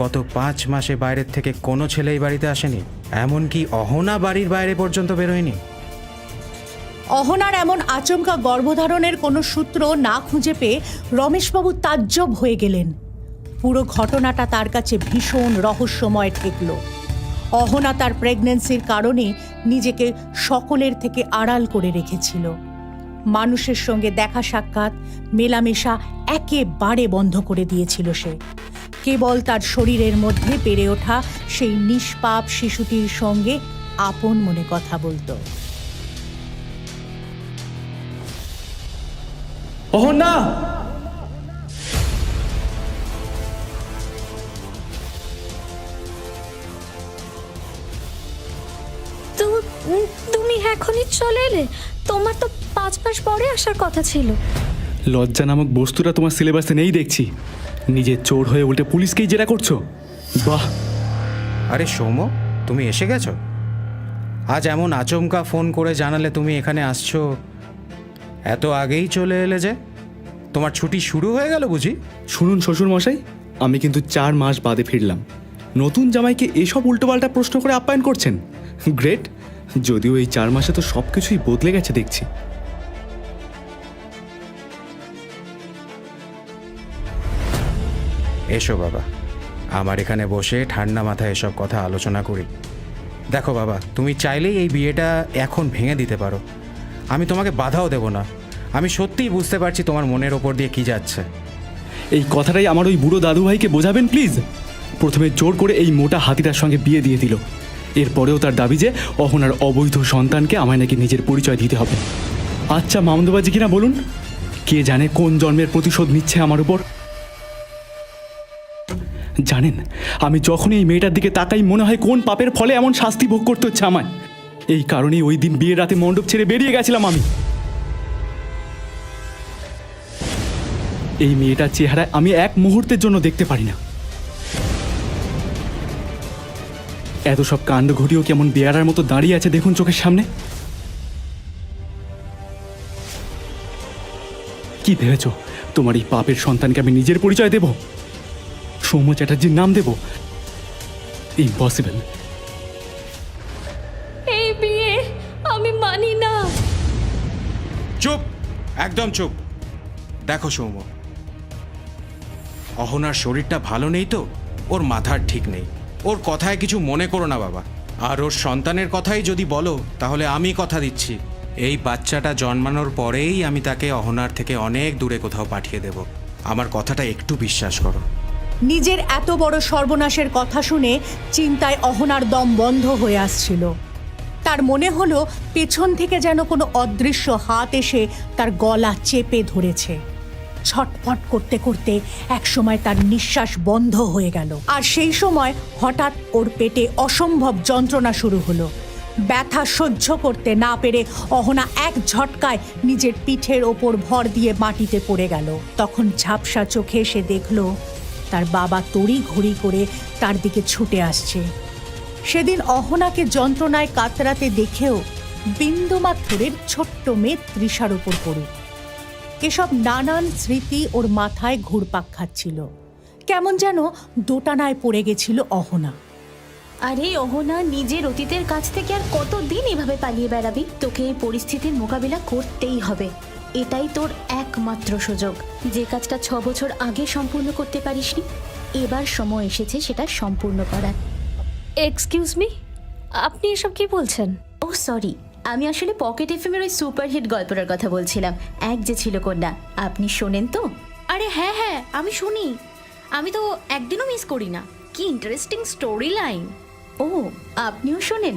গত 5 মাসে বাইরের থেকে কোনো ছেলে এই বাড়িতে আসেনি, এমনকি অহনা বাড়ির বাইরে পর্যন্ত বেরোয়নি। অহনার এমন আচমকা গর্ভধারণের কোনো সূত্র না খুঁজে পেয়ে রমেশবাবু তাজ্জব হয়ে গেলেন। পুরো ঘটনাটা তার কাছে ভীষণ রহস্যময় ঠেকল। অহনা তার প্রেগন্যান্সির কারণে নিজেকে সকলের থেকে আড়াল করে রেখেছিল। মানুষের সঙ্গে দেখা সাক্ষাৎ মেলামেশা একেবারে বন্ধ করে দিয়েছিল সে। কেবল তার শরীরের মধ্যে বেড়ে ওঠা সেই নিষ্পাপ শিশুটির সঙ্গে আপন মনে কথা বলতো। অহনা! তুমি এখনই চলে এলে? তোমার তো পা 5 মাস পরে আসার কথা ছিল। লজ্জা নামক বস্তুটা তোমার সিলেবাসে নেই দেখছি। নিজের চোর হয়ে উল্টে পুলিশকেই জেরা করছো। বাহ! আরে সৌম্য, তুমি এসে গেছো? আজ এমন আচমকা ফোন করে জানালে তুমি এখানে আসছো। এত আগেই চলে এলে যে? তোমার ছুটি শুরু হয়ে গেল বুঝি? শুনুন শ্বশুর মশাই, আমি কিন্তু 4 মাস বাদে ফিরলাম। নতুন জামাইকে এসব উল্টোপাল্টা প্রশ্ন করে আপ্যায়ন করছেন। গ্রেট। যদিও এই 4 মাসে তো সব কিছুই বদলে গেছে দেখছি। এসো বাবা, আমার এখানে বসে ঠান্ডা মাথায় এসব কথা আলোচনা করি। দেখো বাবা, তুমি চাইলেই এই বিয়েটা এখন ভেঙে দিতে পারো। আমি তোমাকে বাধাও দেব না। আমি সত্যিই বুঝতে পারছি তোমার মনের ওপর দিয়ে কি যাচ্ছে। এই কথাটাই আমার ওই বুড়ো দাদুভাইকে বোঝাবেন প্লিজ। প্রথমে জোর করে এই মোটা হাতিটার সঙ্গে বিয়ে দিয়ে দিল। এরপরেও তার দাবি যে অহনার অবৈধ সন্তানকে আমায় নাকি নিজের পরিচয় দিতে হবে। আচ্ছা মামদবাজি কিনা বলুন, কে জানে কোন জন্মের প্রতিশোধ নিচ্ছে আমার উপর। জানেন, আমি যখনই এই মেয়েটার দিকে তাকাই মনে হয় কোন পাপের ফলে এমন শাস্তি ভোগ করতে হচ্ছে আমায়। এই কারণেই ওই দিন বিয়ের রাতে মণ্ডপ ছেড়ে বেরিয়ে গেছিলাম আমি। এই মেয়েটার চেহারা আমি এক মুহূর্তের জন্য দেখতে পারি না। এত সব কাণ্ড ঘটিয়েও কেমন বেয়ারার মতো দাঁড়িয়ে আছে দেখুন চোখের সামনে। কি ভেবেছ তোমার এই পাপের সন্তানকে আমি নিজের পরিচয় দেব? সৌম্য চ্যাটার্জির নাম দেব? ইম্পসিবল। এই বিয়ে আমি মানি না। চুপ, একদম চুপ। দেখো সৌম্য, অহনার শরীরটা ভালো নেই তো, ওর মাথার ঠিক নেই। ওর কথায় কিছু মনে করো না বাবা। আর ওর সন্তানের কথাই যদি বলো, তাহলে আমি কথা দিচ্ছি এই বাচ্চাটা জন্মানোর পরেই আমি তাকে অহনার থেকে অনেক দূরে কোথাও পাঠিয়ে দেব। আমার কথাটা একটু বিশ্বাস করো। নিজের এত বড় সর্বনাশের কথা শুনে চিন্তায় অহনার দম বন্ধ হয়ে আসছিল। তার মনে হলো পেছন থেকে যেন কোনো অদৃশ্য হাত এসে তার গলা চেপে ধরেছে। ছটফট করতে করতে একসময় তার নিঃশ্বাস বন্ধ হয়ে গেল। আর সেই সময় হঠাৎ ওর পেটে অসম্ভব যন্ত্রণা শুরু হলো। ব্যথা সহ্য করতে না পেরে অহনা এক ঝটকায় নিজের পিঠের ওপর ভর দিয়ে মাটিতে পড়ে গেল। তখন ঝাপসা চোখে সে দেখল তার বাবা তড়ি ঘড়ি করে তার দিকে ছুটে আসছে। সেদিন অহনাকে যন্ত্রণায় কাতরাতে দেখেও বিন্দুমাত্রের ছোট্ট মেয়ে তৃষার ওপর পড়ুক। এসব নানান স্মৃতি ওর মাথায় ঘুরপাক খাচ্ছিল। কেমন যেন দোটানায় পড়ে গেছিল অহনা। আরে অহনা, নিজের অতীতের কাছ থেকে আর কতদিন এভাবে পালিয়ে বেড়াবি? তোকে এই পরিস্থিতির মোকাবিলা করতেই হবে। এটাই তোর একমাত্র সুযোগ। যে কাজটা 6 বছর আগে সম্পূর্ণ করতে পারিসনি, এবার সময় এসেছে সেটা সম্পূর্ণ করার। এক্সকিউজ মি, আপনি এসব কি বলছেন? ও সরি, আমি আসলে পকেট এফএমের ওই সুপারহিট গল্পটার কথা বলছিলাম, এক যে ছিল কন্যা। আপনি শোনেন তো? আরে হ্যাঁ হ্যাঁ, আমি শুনি। আমি তো একদিনও মিস করি না। কি ইন্টারেস্টিং স্টোরি লাইন। ও, আপনিও শোনেন?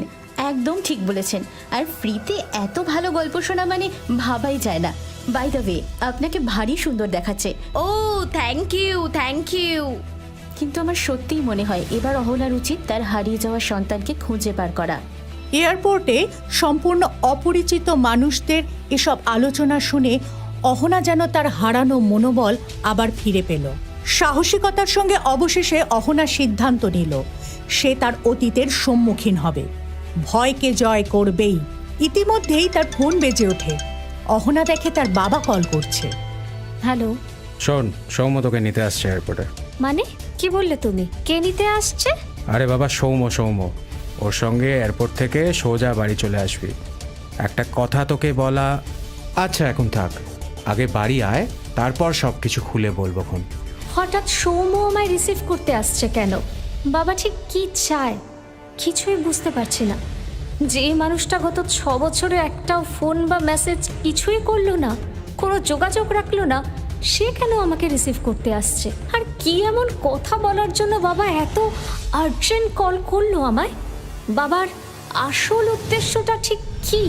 একদম ঠিক বলেছেন। আর ফ্রিতে এত ভালো গল্প শোনা মানে ভাবাই যায় না। বাই দ্য ওয়ে, আপনাকে ভারী সুন্দর দেখাচ্ছে। ও থ্যাংক ইউ, থ্যাংক ইউ। কিন্তু আমার সত্যিই মনে হয় এবার অহনার উচিত তার হারিয়ে যাওয়া সন্তানকে খুঁজে বার করা। এয়ারপোর্টে সম্পূর্ণ অপরিচিত মানুষদের এসব আলোচনা শুনে অহনা যেন তার হারানো মনোবল আবার ফিরে পেল। সাহসিকতার সঙ্গে অবশেষে অহনা সিদ্ধান্ত নিল সে তার অতীতের সম্মুখীন হবে, ভয়কে জয় করবেই। ইতিমধ্যেই তার ফোন বেজে ওঠে। অহনা দেখে তার বাবা কল করছে। হ্যালো। শোন, সৌম্য তোকে নিতে আসছে এয়ারপোর্টে। মানে কি বললে তুমি? কে নিতে আসছে? আরে বাবা, সৌম্য ওর সঙ্গে এয়ারপোর্ট থেকে সোজা বাড়ি চলে আসবি। একটা কথা তোকে বলা। আচ্ছা এখন থাক, আগে বাড়ি আয়, তারপর সব কিছু খুলে বলবো। খন হঠাৎ সৌম্য আমায় রিসিভ করতে আসছে কেন? বাবা ঠিক কি চায় কিছুই বুঝতে পারছি না। যে মানুষটা গত 6 বছরে একটাও ফোন বা মেসেজ কিছুই করলো না, কোনো যোগাযোগ রাখলো না, সে কেন আমাকে রিসিভ করতে আসছে? আর কি এমন কথা বলার জন্য বাবা এত আর্জেন্ট কল করলো আমায়? বাবার আসল উদ্দেশ্যটা ঠিক কি?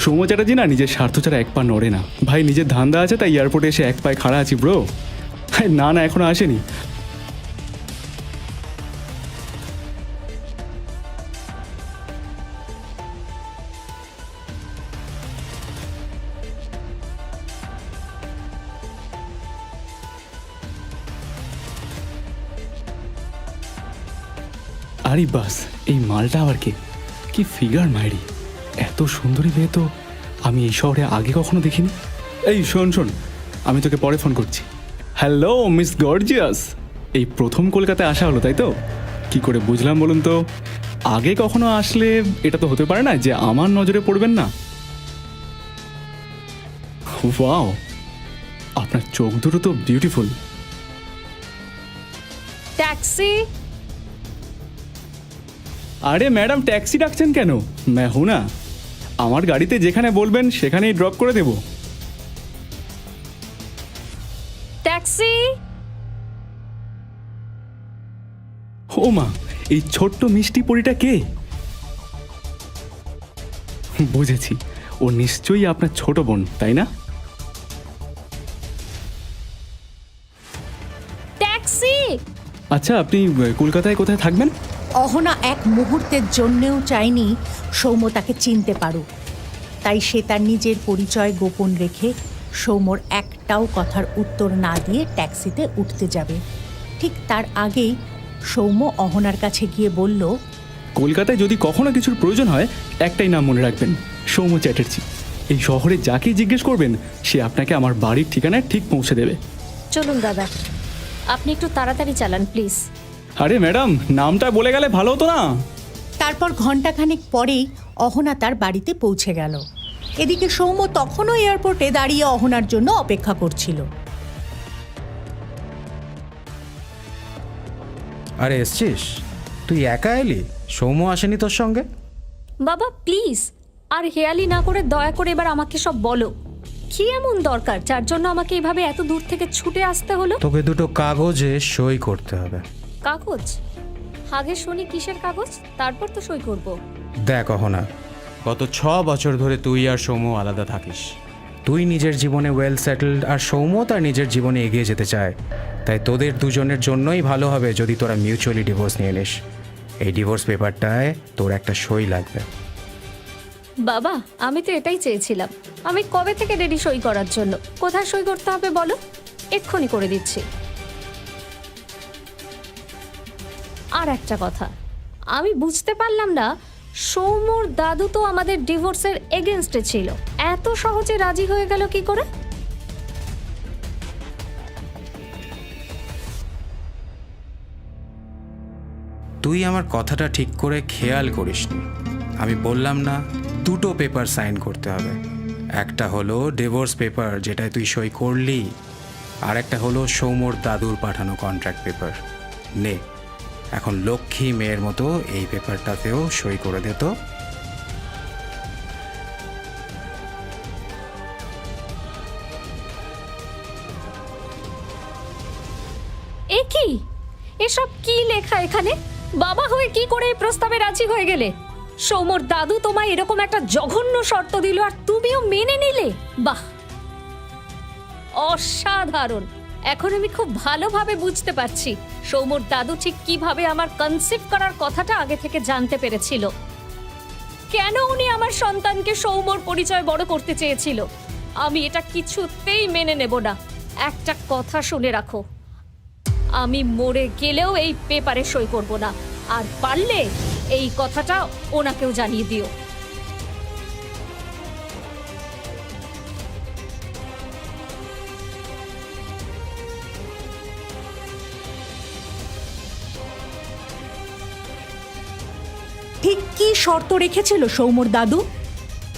সৌম্য চ্যাটার্জি না নিজের স্বার্থ ছাড়া এক পা নড়ে না। ভাই নিজের ধান্দা আছে তাই এয়ারপোর্টে এসে এক পায়ে খাড়া আছি ব্রো। না না, এখনো আসেনি। আরে বাস, এই মালটা আবার কে? কি ফিগার মাইরি! এত সুন্দরী মেয়ে তো আমি এই শহরে আগে কখনো দেখিনি। এই শোন শোন, আমি তোকে পরে ফোন করছি। হ্যালো মিস গর্জিয়াস, এই প্রথম কলকাতায় আসা হলো তাই তো? কি করে বুঝলাম বলুন তো? আগে কখনো আসলে এটা তো হতে পারে না যে আমার নজরে পড়বেন না। ওয়াও, আপনার চোখ দুটো তো বিউটিফুল। ট্যাক্সি! আরে ম্যাডাম, ট্যাক্সি ডাকছেন কেন? হু না, আমার গাড়িতে যেখানে বলবেন সেখানেই ড্রপ করে দেব। ট্যাক্সি! ও মা, এই ছোট্ট মিষ্টি পরিটা কে? বুঝেছি, ও নিশ্চয়ই আপনার ছোট বোন, তাই না? ট্যাক্সি! আচ্ছা, আপনি কলকাতায় কোথায় থাকবেন? অহনা এক মুহূর্তের জন্যেও চায়নি সৌম্য তাকে চিনতে পারুক, তাই সে তার নিজের পরিচয় গোপন রেখে সৌম্যর একটাও কথার উত্তর না দিয়ে ট্যাক্সিতে উঠতে যাবে। ঠিক তার আগেই সৌম্য অহনার কাছে গিয়ে বলল, কলকাতায় যদি কখনো কিছুর প্রয়োজন হয় একটাই নাম মনে রাখবেন, সৌম্য চ্যাটার্জি। এই শহরে যাকেই জিজ্ঞেস করবেন সে আপনাকে আমার বাড়ির ঠিকানায় ঠিক পৌঁছে দেবে। চলুন দাদা, আপনি একটু তাড়াতাড়ি চালান প্লিজ। আরে ম্যাডাম, নামটা বলে গেলে ভালো হতো না? তারপর ঘণ্টাখানেক পরেই অহনা তার বাড়িতে পৌঁছে গেল। এদিকে সৌম্য তখনও এয়ারপোর্টে দাঁড়িয়ে অহনার জন্য অপেক্ষা করছিল। আরে এসছিস? তুই একা এলি? সৌম্য আসেনি তোর সঙ্গে? বাবা প্লিজ, আর হেয়ালি না করে দয়া করে এবার আমাকে সব বলো। কি এমন দরকার যার জন্য আমাকে এভাবে এত দূর থেকে ছুটে আসতে হলো? তোকে দুটো কাগজে সই করতে হবে। কাগজ? আগে শুনি কিসের কাগজ, তারপর তো সই করব। দেখ অহনা, গত 6 বছর ধরে তুই আর সৌম্য আলাদা থাকিস। তুই নিজের জীবনে ওয়েল সেটেলড, আর সৌম্য তার নিজের জীবনে এগিয়ে যেতে চায়। তাই তোদের দুজনের জন্যই ভালো হবে যদি তোরা মিউচুয়ালি ডিভোর্স নিয়ে নিস। এই ডিভোর্স পেপারটায় তোর একটা সই লাগবে। বাবা, আমি তো এটাই চেয়েছিলাম। আমি কবে থেকে রেডি সই করার জন্য। কোথায় সই করতে হবে বলো, এক্ষুনি করে দিচ্ছি। আর একটা কথা, আমি বুঝতে পারলাম না, সৌম্যর দাদু তো আমাদের ডিভোর্সের এগেনস্টে ছিল, এত সহজে রাজি হয়ে গেল কি করে? তুই আমার কথাটা ঠিক করে খেয়াল করিসনি। আমি বললাম না দুটো পেপার সাইন করতে হবে। একটা হলো ডিভোর্স পেপার যেটায় তুই সই করলি, আর একটা হলো সৌম্যর দাদুর পাঠানো কন্ট্রাক্ট পেপার। নে, এখন লক্ষ্মী মেয়ের মতো এই পেপারটাতেও সই করে দে তো। এ কি, এসব কি লেখা এখানে? বাবা হয়ে কি করে এই প্রস্তাবে রাজি হয়ে গেলে? সৌম্যর দাদু তোমায় এরকম একটা জঘন্য শর্ত দিল আর তুমিও মেনে নিলে? বাহ, অসাধারণ। এখন আমি খুব ভালোভাবে বুঝতে পারছি সৌম্যর দাদু ঠিক কিভাবে আমার কনসিভ করার কথাটা আগে থেকে জানতে পেরেছিল। কেন উনি আমার সন্তানকে সৌম্যর পরিচয় বড় করতে চেয়েছিল। আমি এটা কিছুতেই মেনে নেব না। একটা কথা শুনে রাখো, আমি মরে গেলেও এই পেপারে সই করব না। আর পারলে এই কথাটা ওনাকেও জানিয়ে দিও। ঠিক কি শর্ত রেখেছিল সৌম্যর দাদু?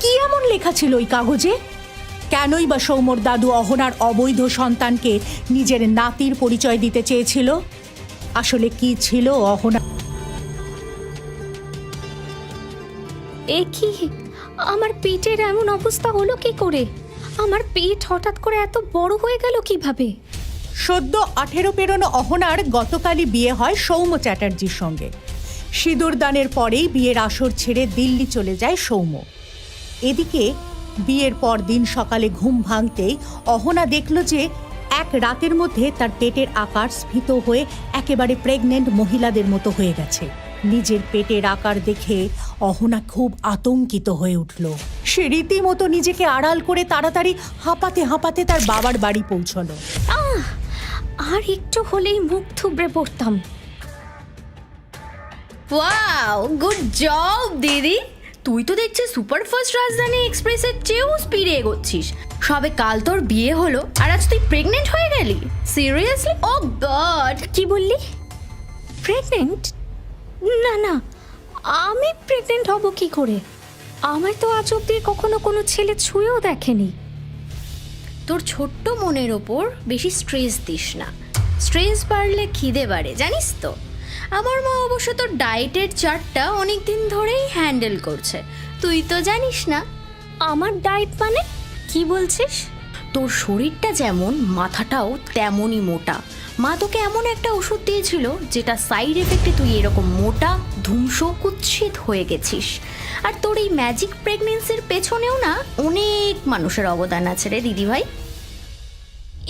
কি এমন লেখা ছিল ওই কাগজে? কেনই বা সৌম্যর দাদু অহনার অবৈধ সন্তানকে নিজের নাতির পরিচয় দিতে চেয়েছিল? আসলে কি ছিল অহনা? এ কি, আমার পেটের এমন অবস্থা হলো কি করে? আমার পেট হঠাৎ করে এত বড় হয়ে গেল কিভাবে? সদ্য 18 পেরোনো অহনার গতকালই বিয়ে হয় সৌম্য চ্যাটার্জির সঙ্গে। সিঁদুর দানের পরেই বিয়ের আসর ছেড়ে দিল্লি চলে যায় সৌম্য। এদিকে বিয়ের পর দিন সকালে ঘুম ভাঙতেই অহনা দেখল যে এক রাতের মধ্যে তার পেটের আকার স্ফীত হয়ে একেবারে প্রেগনেন্ট মহিলাদের মতো হয়ে গেছে। নিজের পেটের আকার দেখে অহনা খুব আতঙ্কিত হয়ে উঠল। সে রীতিমতো নিজেকে আড়াল করে তাড়াতাড়ি হাঁপাতে হাঁপাতে তার বাবার বাড়ি পৌঁছলো। আর একটু হলেই মুখ থুবড়ে পড়তাম। ওয়াও, গুড জব দিদি। তুই তো দেখছিস সুপারফাস্ট রাজধানী এক্সপ্রেসের চেয়েও স্পিডে এগোচ্ছিস। সবে কাল তোর বিয়ে হলো আর আজ তুই প্রেগনেন্ট হয়ে গেলি? সিরিয়াসলি? ও গড! কি বললি? প্রেগনেন্ট? না না, আমি প্রেগনেন্ট হব কি করে? আমার তো আজ অব্দি কখনো কোনো ছেলে ছুঁয়েও দেখেনি। তোর ছোট্ট মনের ওপর বেশি স্ট্রেস দিস না। স্ট্রেস বাড়লে খিদে বাড়ে, জানিস তো। আমার মা অবশ্য তোর ডায়েটের চার্টটা অনেক দিন ধরেই হ্যান্ডেল করছে, তুই তো জানিস না। আমার ডায়েট মানে কি বলছিস? তোর শরীরটা যেমন মাথাটাও তেমনই মোটা। মা তোকে এমন একটা ওষুধ দিয়েছিল যেটা সাইড এফেক্টে তুই এরকম মোটা, ধুমসো, কুৎসিত হয়ে গেছিস। আর তোর এই ম্যাজিক প্রেগনেন্সির পেছনেও না অনেক মানুষের অবদান আছে রে দিদিভাই।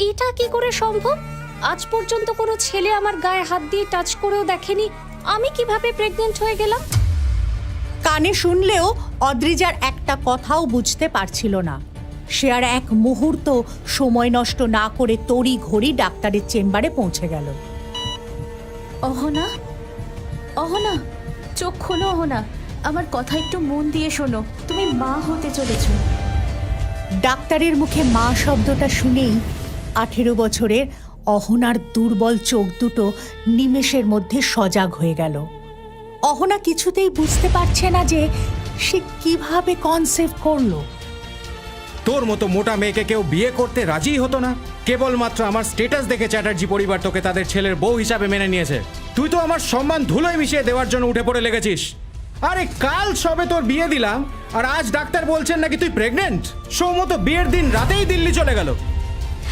এটা কি করে সম্ভব? আজ পর্যন্ত কোনো ছেলে আমার গায়ে হাত দিয়ে টাচ করেও দেখেনি। আমি কিভাবে প্রেগনেন্ট হয়ে গেলাম? কানে শুনলেও অদ্রিজার একটা কথাও বুঝতে পারছিল না। সে আর এক মুহূর্ত সময় নষ্ট না করে তড়ি ঘড়ি ডাক্তারের চেম্বারে পৌঁছে গেল। অহনা, অহনা, চোখ খোলো অহনা। আমার কথা একটু মন দিয়ে শোনো, তুমি মা হতে চলেছো। ডাক্তারের মুখে মা শব্দটা শুনেই 18 বছরের অহনার দুর্বল চোখ দুটো নিমেষের মধ্যে সজাগ হয়ে গেল। অহনা কিছুতেই বুঝতে পারছে না যে সে কিভাবে কনসেপ্ট করলো। তোর মতো মোটা মেয়েকে কেউ বিয়ে করতে রাজি হতো না। কেবলমাত্র আমার স্টেটাস দেখে চ্যাটার্জি পরিবার তোকে তাদের ছেলের বউ হিসাবে মেনে নিয়েছে। তুই তো আমার সম্মান ধুলোয় মিশিয়ে দেওয়ার জন্য উঠে পড়ে লেগেছিস। আরে কাল সবে তোর বিয়ে দিলাম আর আজ ডাক্তার বলছেন নাকি তুই প্রেগনেন্ট। সৌম্য তো বিয়ের দিন রাতেই দিল্লি চলে গেল।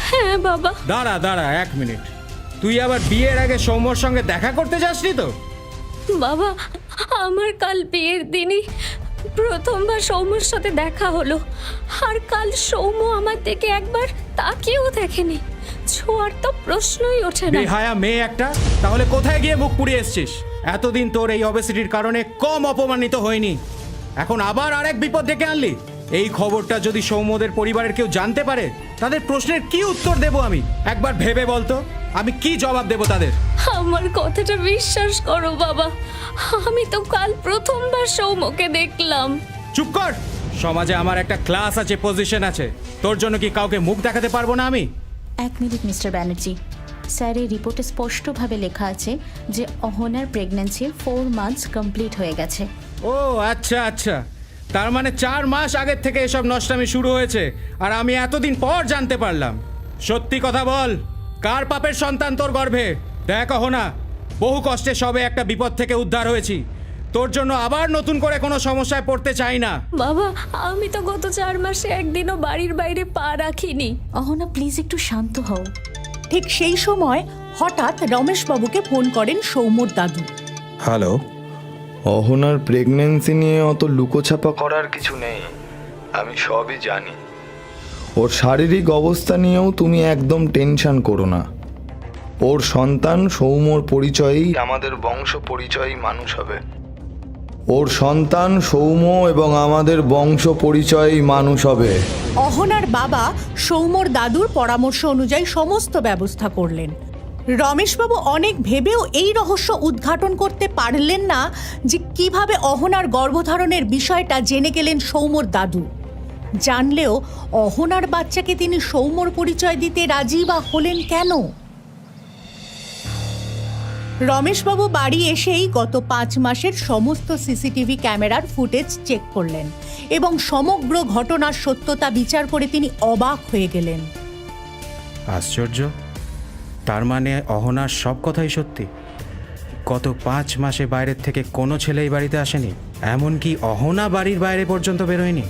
হ্যাঁ বাবা। দাঁড়া দাঁড়া 1 মিনিট, তুই আবার বিয়ের আগে সৌম্যর সঙ্গে দেখা করতে যাসনি তো? বাবা, আমার কাল বিয়ের দিনই প্রথমবার সৌম্যর সাথে দেখা হলো। আর কাল সৌম্য আমার থেকে একবার তাকিয়েও দেখেনি। ছোঁয়ার তো প্রশ্নই ওঠে না। বেহায়া মেয়ে একটা, তাহলে কোথায় গিয়ে মুখ পুড়িয়ে এসছিস? এতদিন তোর এই অবেসিটির কারণে কম অপমানিত হয়নি, এখন আবার আরেক বিপদ ডেকে আনলি। এই খবরটা যদি সৌম্যদের পরিবারের কেউ জানতে পারে, তাদের প্রশ্নের কি উত্তর দেব আমি? একবার ভেবে বলতো আমি কি জবাব দেব তাদের? আমার কথাটা বিশ্বাস করো বাবা, আমি তো কাল প্রথমবার সৌম্যকে দেখলাম। চুপ কর। সমাজে আমার একটা ক্লাস আছে, পজিশন আছে। তোর জন্য কি কাউকে মুখ দেখাতে পারবো না আমি? 1 মিনিট মিস্টার ব্যানার্জি, স্যার এই রিপোর্টে স্পষ্টভাবে লেখা আছে যে অহনার প্রেগন্যান্সির 4 মান্থস কমপ্লিট হয়ে গেছে। ও আচ্ছা আচ্ছা, তার মানে 4 মাস আগের থেকে এসব নষ্টামি শুরু হয়েছে আর আমি এতদিন পর জানতে পারলাম। সত্যি কথা বল, কার পাপের সন্তান তোর গর্ভে? দেখ অহনা, বহু কষ্টে সবে একটা বিপদ থেকে উদ্ধার হয়েছি। তোর জন্য আবার নতুন করে কোনো সমস্যায় পড়তে চাই না। বাবা, আমি তো গত 4 মাসে একদিনও বাড়ির বাইরে পা রাখিনি। অহনা প্লিজ একটু শান্ত হও। ঠিক সেই সময় হঠাৎ রমেশবাবুকে ফোন করেন সৌম্যর দাদু। হ্যালো। অহনার প্রেগনেন্সি নিয়ে অত লুকোছাপা করার কিছু নেই, আমি সবই জানি। ওর শারীরিক অবস্থা নিয়েও তুমি একদম টেনশন করো না। ওর সন্তান সৌম্যর পরিচয়েই আমাদের বংশ পরিচয়ই মানুষ হবে। ওর সন্তান সৌম্য এবং আমাদের বংশ পরিচয়ই মানুষ হবে। অহনার বাবা সৌম্যর দাদুর পরামর্শ অনুযায়ী সমস্ত ব্যবস্থা করলেন। রমেশবাবু অনেক ভেবেও এই রহস্য উদ্ঘাটন করতে পারলেন না যে কিভাবে অহনার গর্ভধারণের বিষয়টা জেনে গেলেন সৌম্যর দাদু। জানলেও অহনার বাচ্চাকে তিনি সৌম্যর পরিচয় দিতে রাজি বা হলেন কেন? রমেশবাবু বাড়ি এসেই গত 5 মাসের সমস্ত সিসিটিভি ক্যামেরার ফুটেজ চেক করলেন এবং সমগ্র ঘটনার সত্যতা বিচার করে তিনি অবাক হয়ে গেলেন। আশ্চর্য, তার মানে অহনার সব কথাই সত্যি। গত 5 মাসে বাইরের থেকে কোনো ছেলে এই বাড়িতে আসেনি, এমনকি অহনা বাড়ির বাইরে পর্যন্ত বেরোয়নি।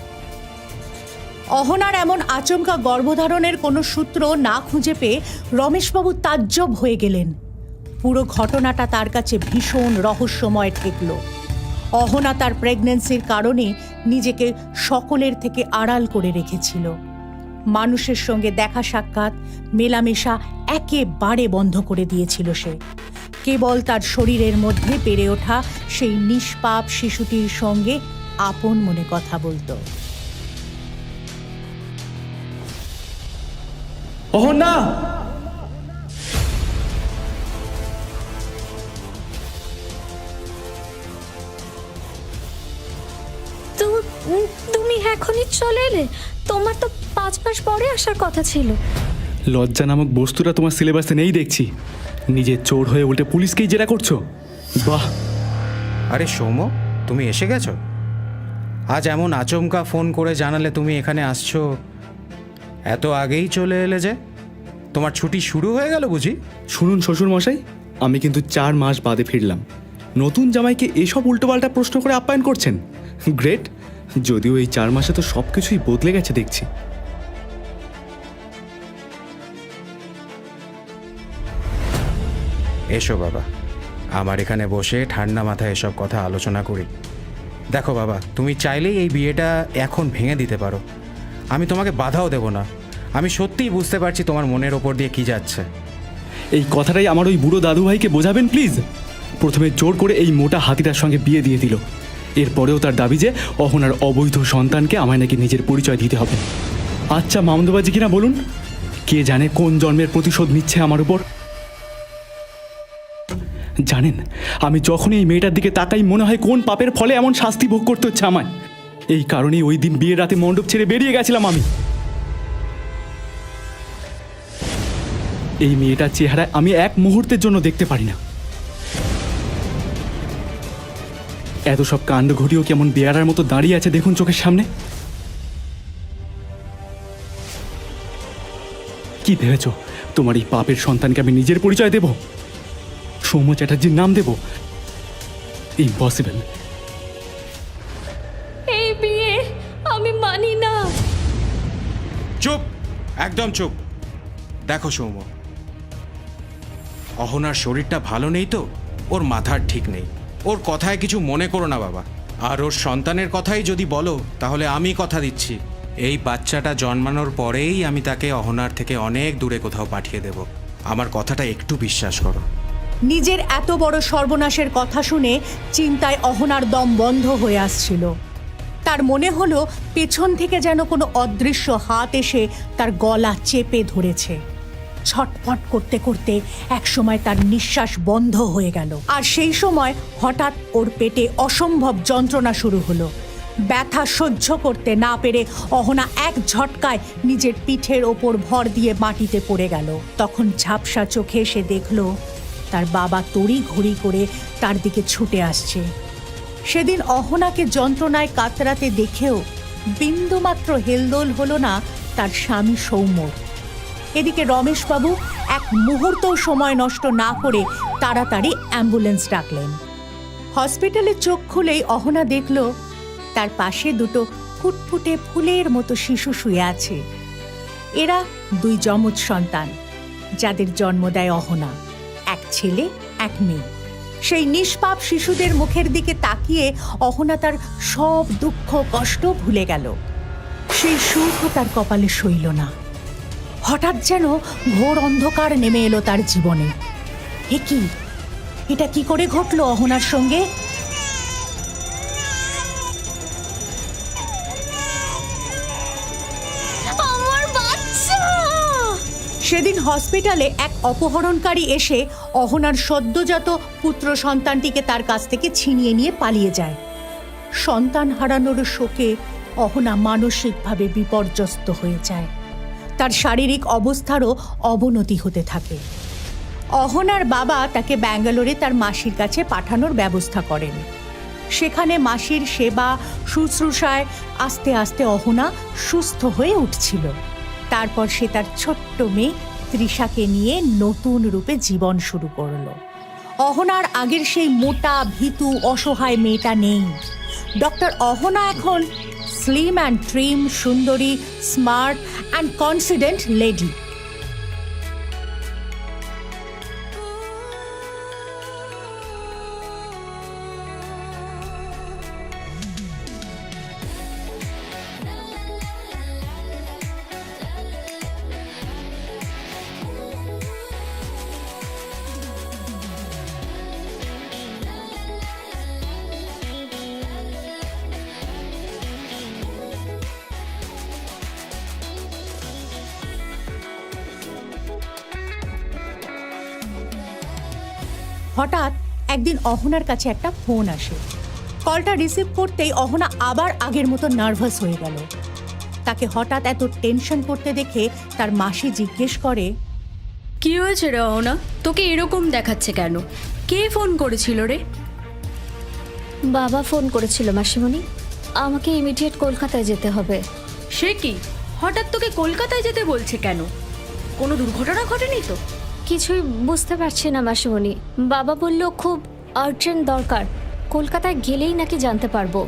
অহনার এমন আচমকা গর্ভধারণের কোনো সূত্র না খুঁজে পেয়ে রমেশবাবু তাজ্জব হয়ে গেলেন। পুরো ঘটনাটা তার কাছে ভীষণ রহস্যময় ঠেকল। অহনা তার প্রেগন্যান্সির কারণে নিজেকে সকলের থেকে আড়াল করে রেখেছিল। মানুষের সঙ্গে দেখা সাক্ষাৎ, মেলামেশা একেবারে বন্ধ করে দিয়েছিল সে। কেবল তার শরীরের মধ্যে বেড়ে ওঠা সেই নিষ্পাপ শিশুটির সঙ্গে আপন মনে কথা বলতো। অহনা! তুমি এখনই চলে এলে? তোমার তো 5 মাস পরে আসার কথা ছিল। লজ্জা নামক বস্তুটা তোমার সিলেবাসে নেই দেখছি। নিজের চোর হয়ে উল্টে পুলিশকেই জেরা করছো। বাহ! আরে সৌম্য, তুমি এসে গেছো? আজ এমন আচমকা ফোন করে জানালে তুমি এখানে আসছো। এত আগেই চলে এলে যে? তোমার ছুটি শুরু হয়ে গেল বুঝি? শুনুন শ্বশুর মশাই, আমি কিন্তু 4 মাস বাদে ফিরলাম। নতুন জামাইকে এসব উল্টোপাল্টা প্রশ্ন করে আপ্যায়ন করছেন। গ্রেট। যদিও এই 4 মাসে তো সব কিছুই বদলে গেছে দেখছি। এসো বাবা, আমার এখানে বসে ঠান্ডা মাথায় এসব কথা আলোচনা করি। দেখো বাবা, তুমি চাইলেই এই বিয়েটা এখন ভেঙে দিতে পারো। আমি তোমাকে বাধাও দেব না। আমি সত্যিই বুঝতে পারছি তোমার মনের ওপর দিয়ে কি যাচ্ছে। এই কথাটাই আমার ওই বুড়ো দাদুভাইকে বোঝাবেন প্লিজ। প্রথমে জোর করে এই মোটা হাতিটার সঙ্গে বিয়ে দিয়ে দিল। এরপরেও তার দাবি যে অহনার অবৈধ সন্তানকে আমায় নাকি নিজের পরিচয় দিতে হবে। আচ্ছা মামদবাজি কিনা বলুন, কে জানে কোন জন্মের প্রতিশোধ নিচ্ছে আমার উপর। জানেন, আমি যখনই এই মেয়েটার দিকে তাকাই মনে হয় কোন পাপের ফলে এমন শাস্তি ভোগ করতে হচ্ছে আমায়। এই কারণেই ওই দিন বিয়ের রাতে মণ্ডপ ছেড়ে বেরিয়ে গেছিলাম আমি। এই মেয়েটার চেহারা আমি এক মুহূর্তের জন্য দেখতে পারি না। এত সব কাণ্ড ঘটিও কেমন বেয়ারার মতো দাঁড়িয়ে আছে দেখুন চোখের সামনে। কি ভেবেছ তোমার এই পাপের সন্তানকে আমি নিজের পরিচয় দেব? সৌম্য চ্যাটার্জির নাম দেব? ইম্পসিবল। এই বিয়ে আমি মানি না। চুপ, একদম চুপ। দেখো সৌম্য, অহনার শরীরটা ভালো নেই তো, ওর মাথার ঠিক নেই। ওর কথায় কিছু মনে করো না বাবা। আর ওর সন্তানের কথাই যদি বলো, তাহলে আমি কথা দিচ্ছি এই বাচ্চাটা জন্মানোর পরেই আমি তাকে অহনার থেকে অনেক দূরে কোথাও পাঠিয়ে দেব। আমার কথাটা একটু বিশ্বাস করো। নিজের এত বড় সর্বনাশের কথা শুনে চিন্তায় অহনার দম বন্ধ হয়ে আসছিল। তার মনে হলো পেছন থেকে যেন কোনো অদৃশ্য হাত এসে তার গলা চেপে ধরেছে। ছটফট করতে করতে একসময় তার নিঃশ্বাস বন্ধ হয়ে গেল। আর সেই সময় হঠাৎ ওর পেটে অসম্ভব যন্ত্রণা শুরু হলো। ব্যথা সহ্য করতে না পেরে অহনা এক ঝটকায় নিজের পিঠের ওপর ভর দিয়ে মাটিতে পড়ে গেল। তখন ঝাপসা চোখে সে দেখল তার বাবা তড়ি ঘড়ি করে তার দিকে ছুটে আসছে। সেদিন অহনাকে যন্ত্রণায় কাতরাতে দেখেও বিন্দুমাত্র হেলদোল হলো না তার স্বামী সৌম্যর। এদিকে রমেশবাবু এক মুহূর্ত সময় নষ্ট না করে তাড়াতাড়ি অ্যাম্বুলেন্স ডাকলেন। হসপিটালে চোখ খুলেই অহনা দেখল তার পাশে দুটো ফুটফুটে ফুলের মতো শিশু শুয়ে আছে। এরা 2 যমজ সন্তান, যাদের জন্ম দেয় অহনা। এক ছেলে, এক মেয়ে। সেই নিষ্পাপ শিশুদের মুখের দিকে তাকিয়ে অহনা তার সব দুঃখ কষ্ট ভুলে গেল। সেই সুখও তার কপালে সইল না। হঠাৎ যেন ঘোর অন্ধকার নেমে এলো তার জীবনে। এটা কি করে ঘটলো অহনার সঙ্গে? আমার বাচ্চা! সেদিন হসপিটালে এক অপহরণকারী এসে অহনার সদ্যজাত পুত্র সন্তানটিকে তার কাছ থেকে ছিনিয়ে নিয়ে পালিয়ে যায়। সন্তান হারানোর শোকে অহনা মানসিকভাবে বিপর্যস্ত হয়ে যায়। তার শারীরিক অবস্থারও অবনতি হতে থাকে। অহনার বাবা তাকে ব্যাঙ্গালোরে তার মাসির কাছে পাঠানোর ব্যবস্থা করেন। সেখানে মাসির সেবা শুশ্রূষায় আস্তে আস্তে অহনা সুস্থ হয়ে উঠছিল। তারপর সে তার ছোট্ট মেয়ে তৃষাকে নিয়ে নতুন রূপে জীবন শুরু করলো। অহনার আগের সেই মোটা ভীতু অসহায় মেয়েটা নেই। ডক্টর অহনা এখন স্লিম অ্যান্ড ট্রিম, সুন্দরী, স্মার্ট অ্যান্ড কনফিডেন্ট লেডি। হঠাৎ একদিন অহনার কাছে একটা ফোন আসে। কলটা রিসিভ করতেই অহনা আবার আগের মতো নার্ভাস হয়ে গেল। তাকে হঠাৎ এত টেনশন করতে দেখে তার মাসি জিজ্ঞেস করে, কি হয়েছে রে অহনা, তোকে এরকম দেখাচ্ছে কেন? কে ফোন করেছিল রে? বাবা ফোন করেছিল মাসিমণি, আমাকে ইমিডিয়েট কলকাতায় যেতে হবে। সে কি, হঠাৎ তোকে কলকাতায় যেতে বলছে কেন? কোনো দুর্ঘটনা ঘটেনি তো? কিছুই বুঝতে পারছি না মাসিমণি। বাবা বলল খুব আর্জেন্ট দরকার, কলকাতায় গেলেই নাকি জানতে পারবো।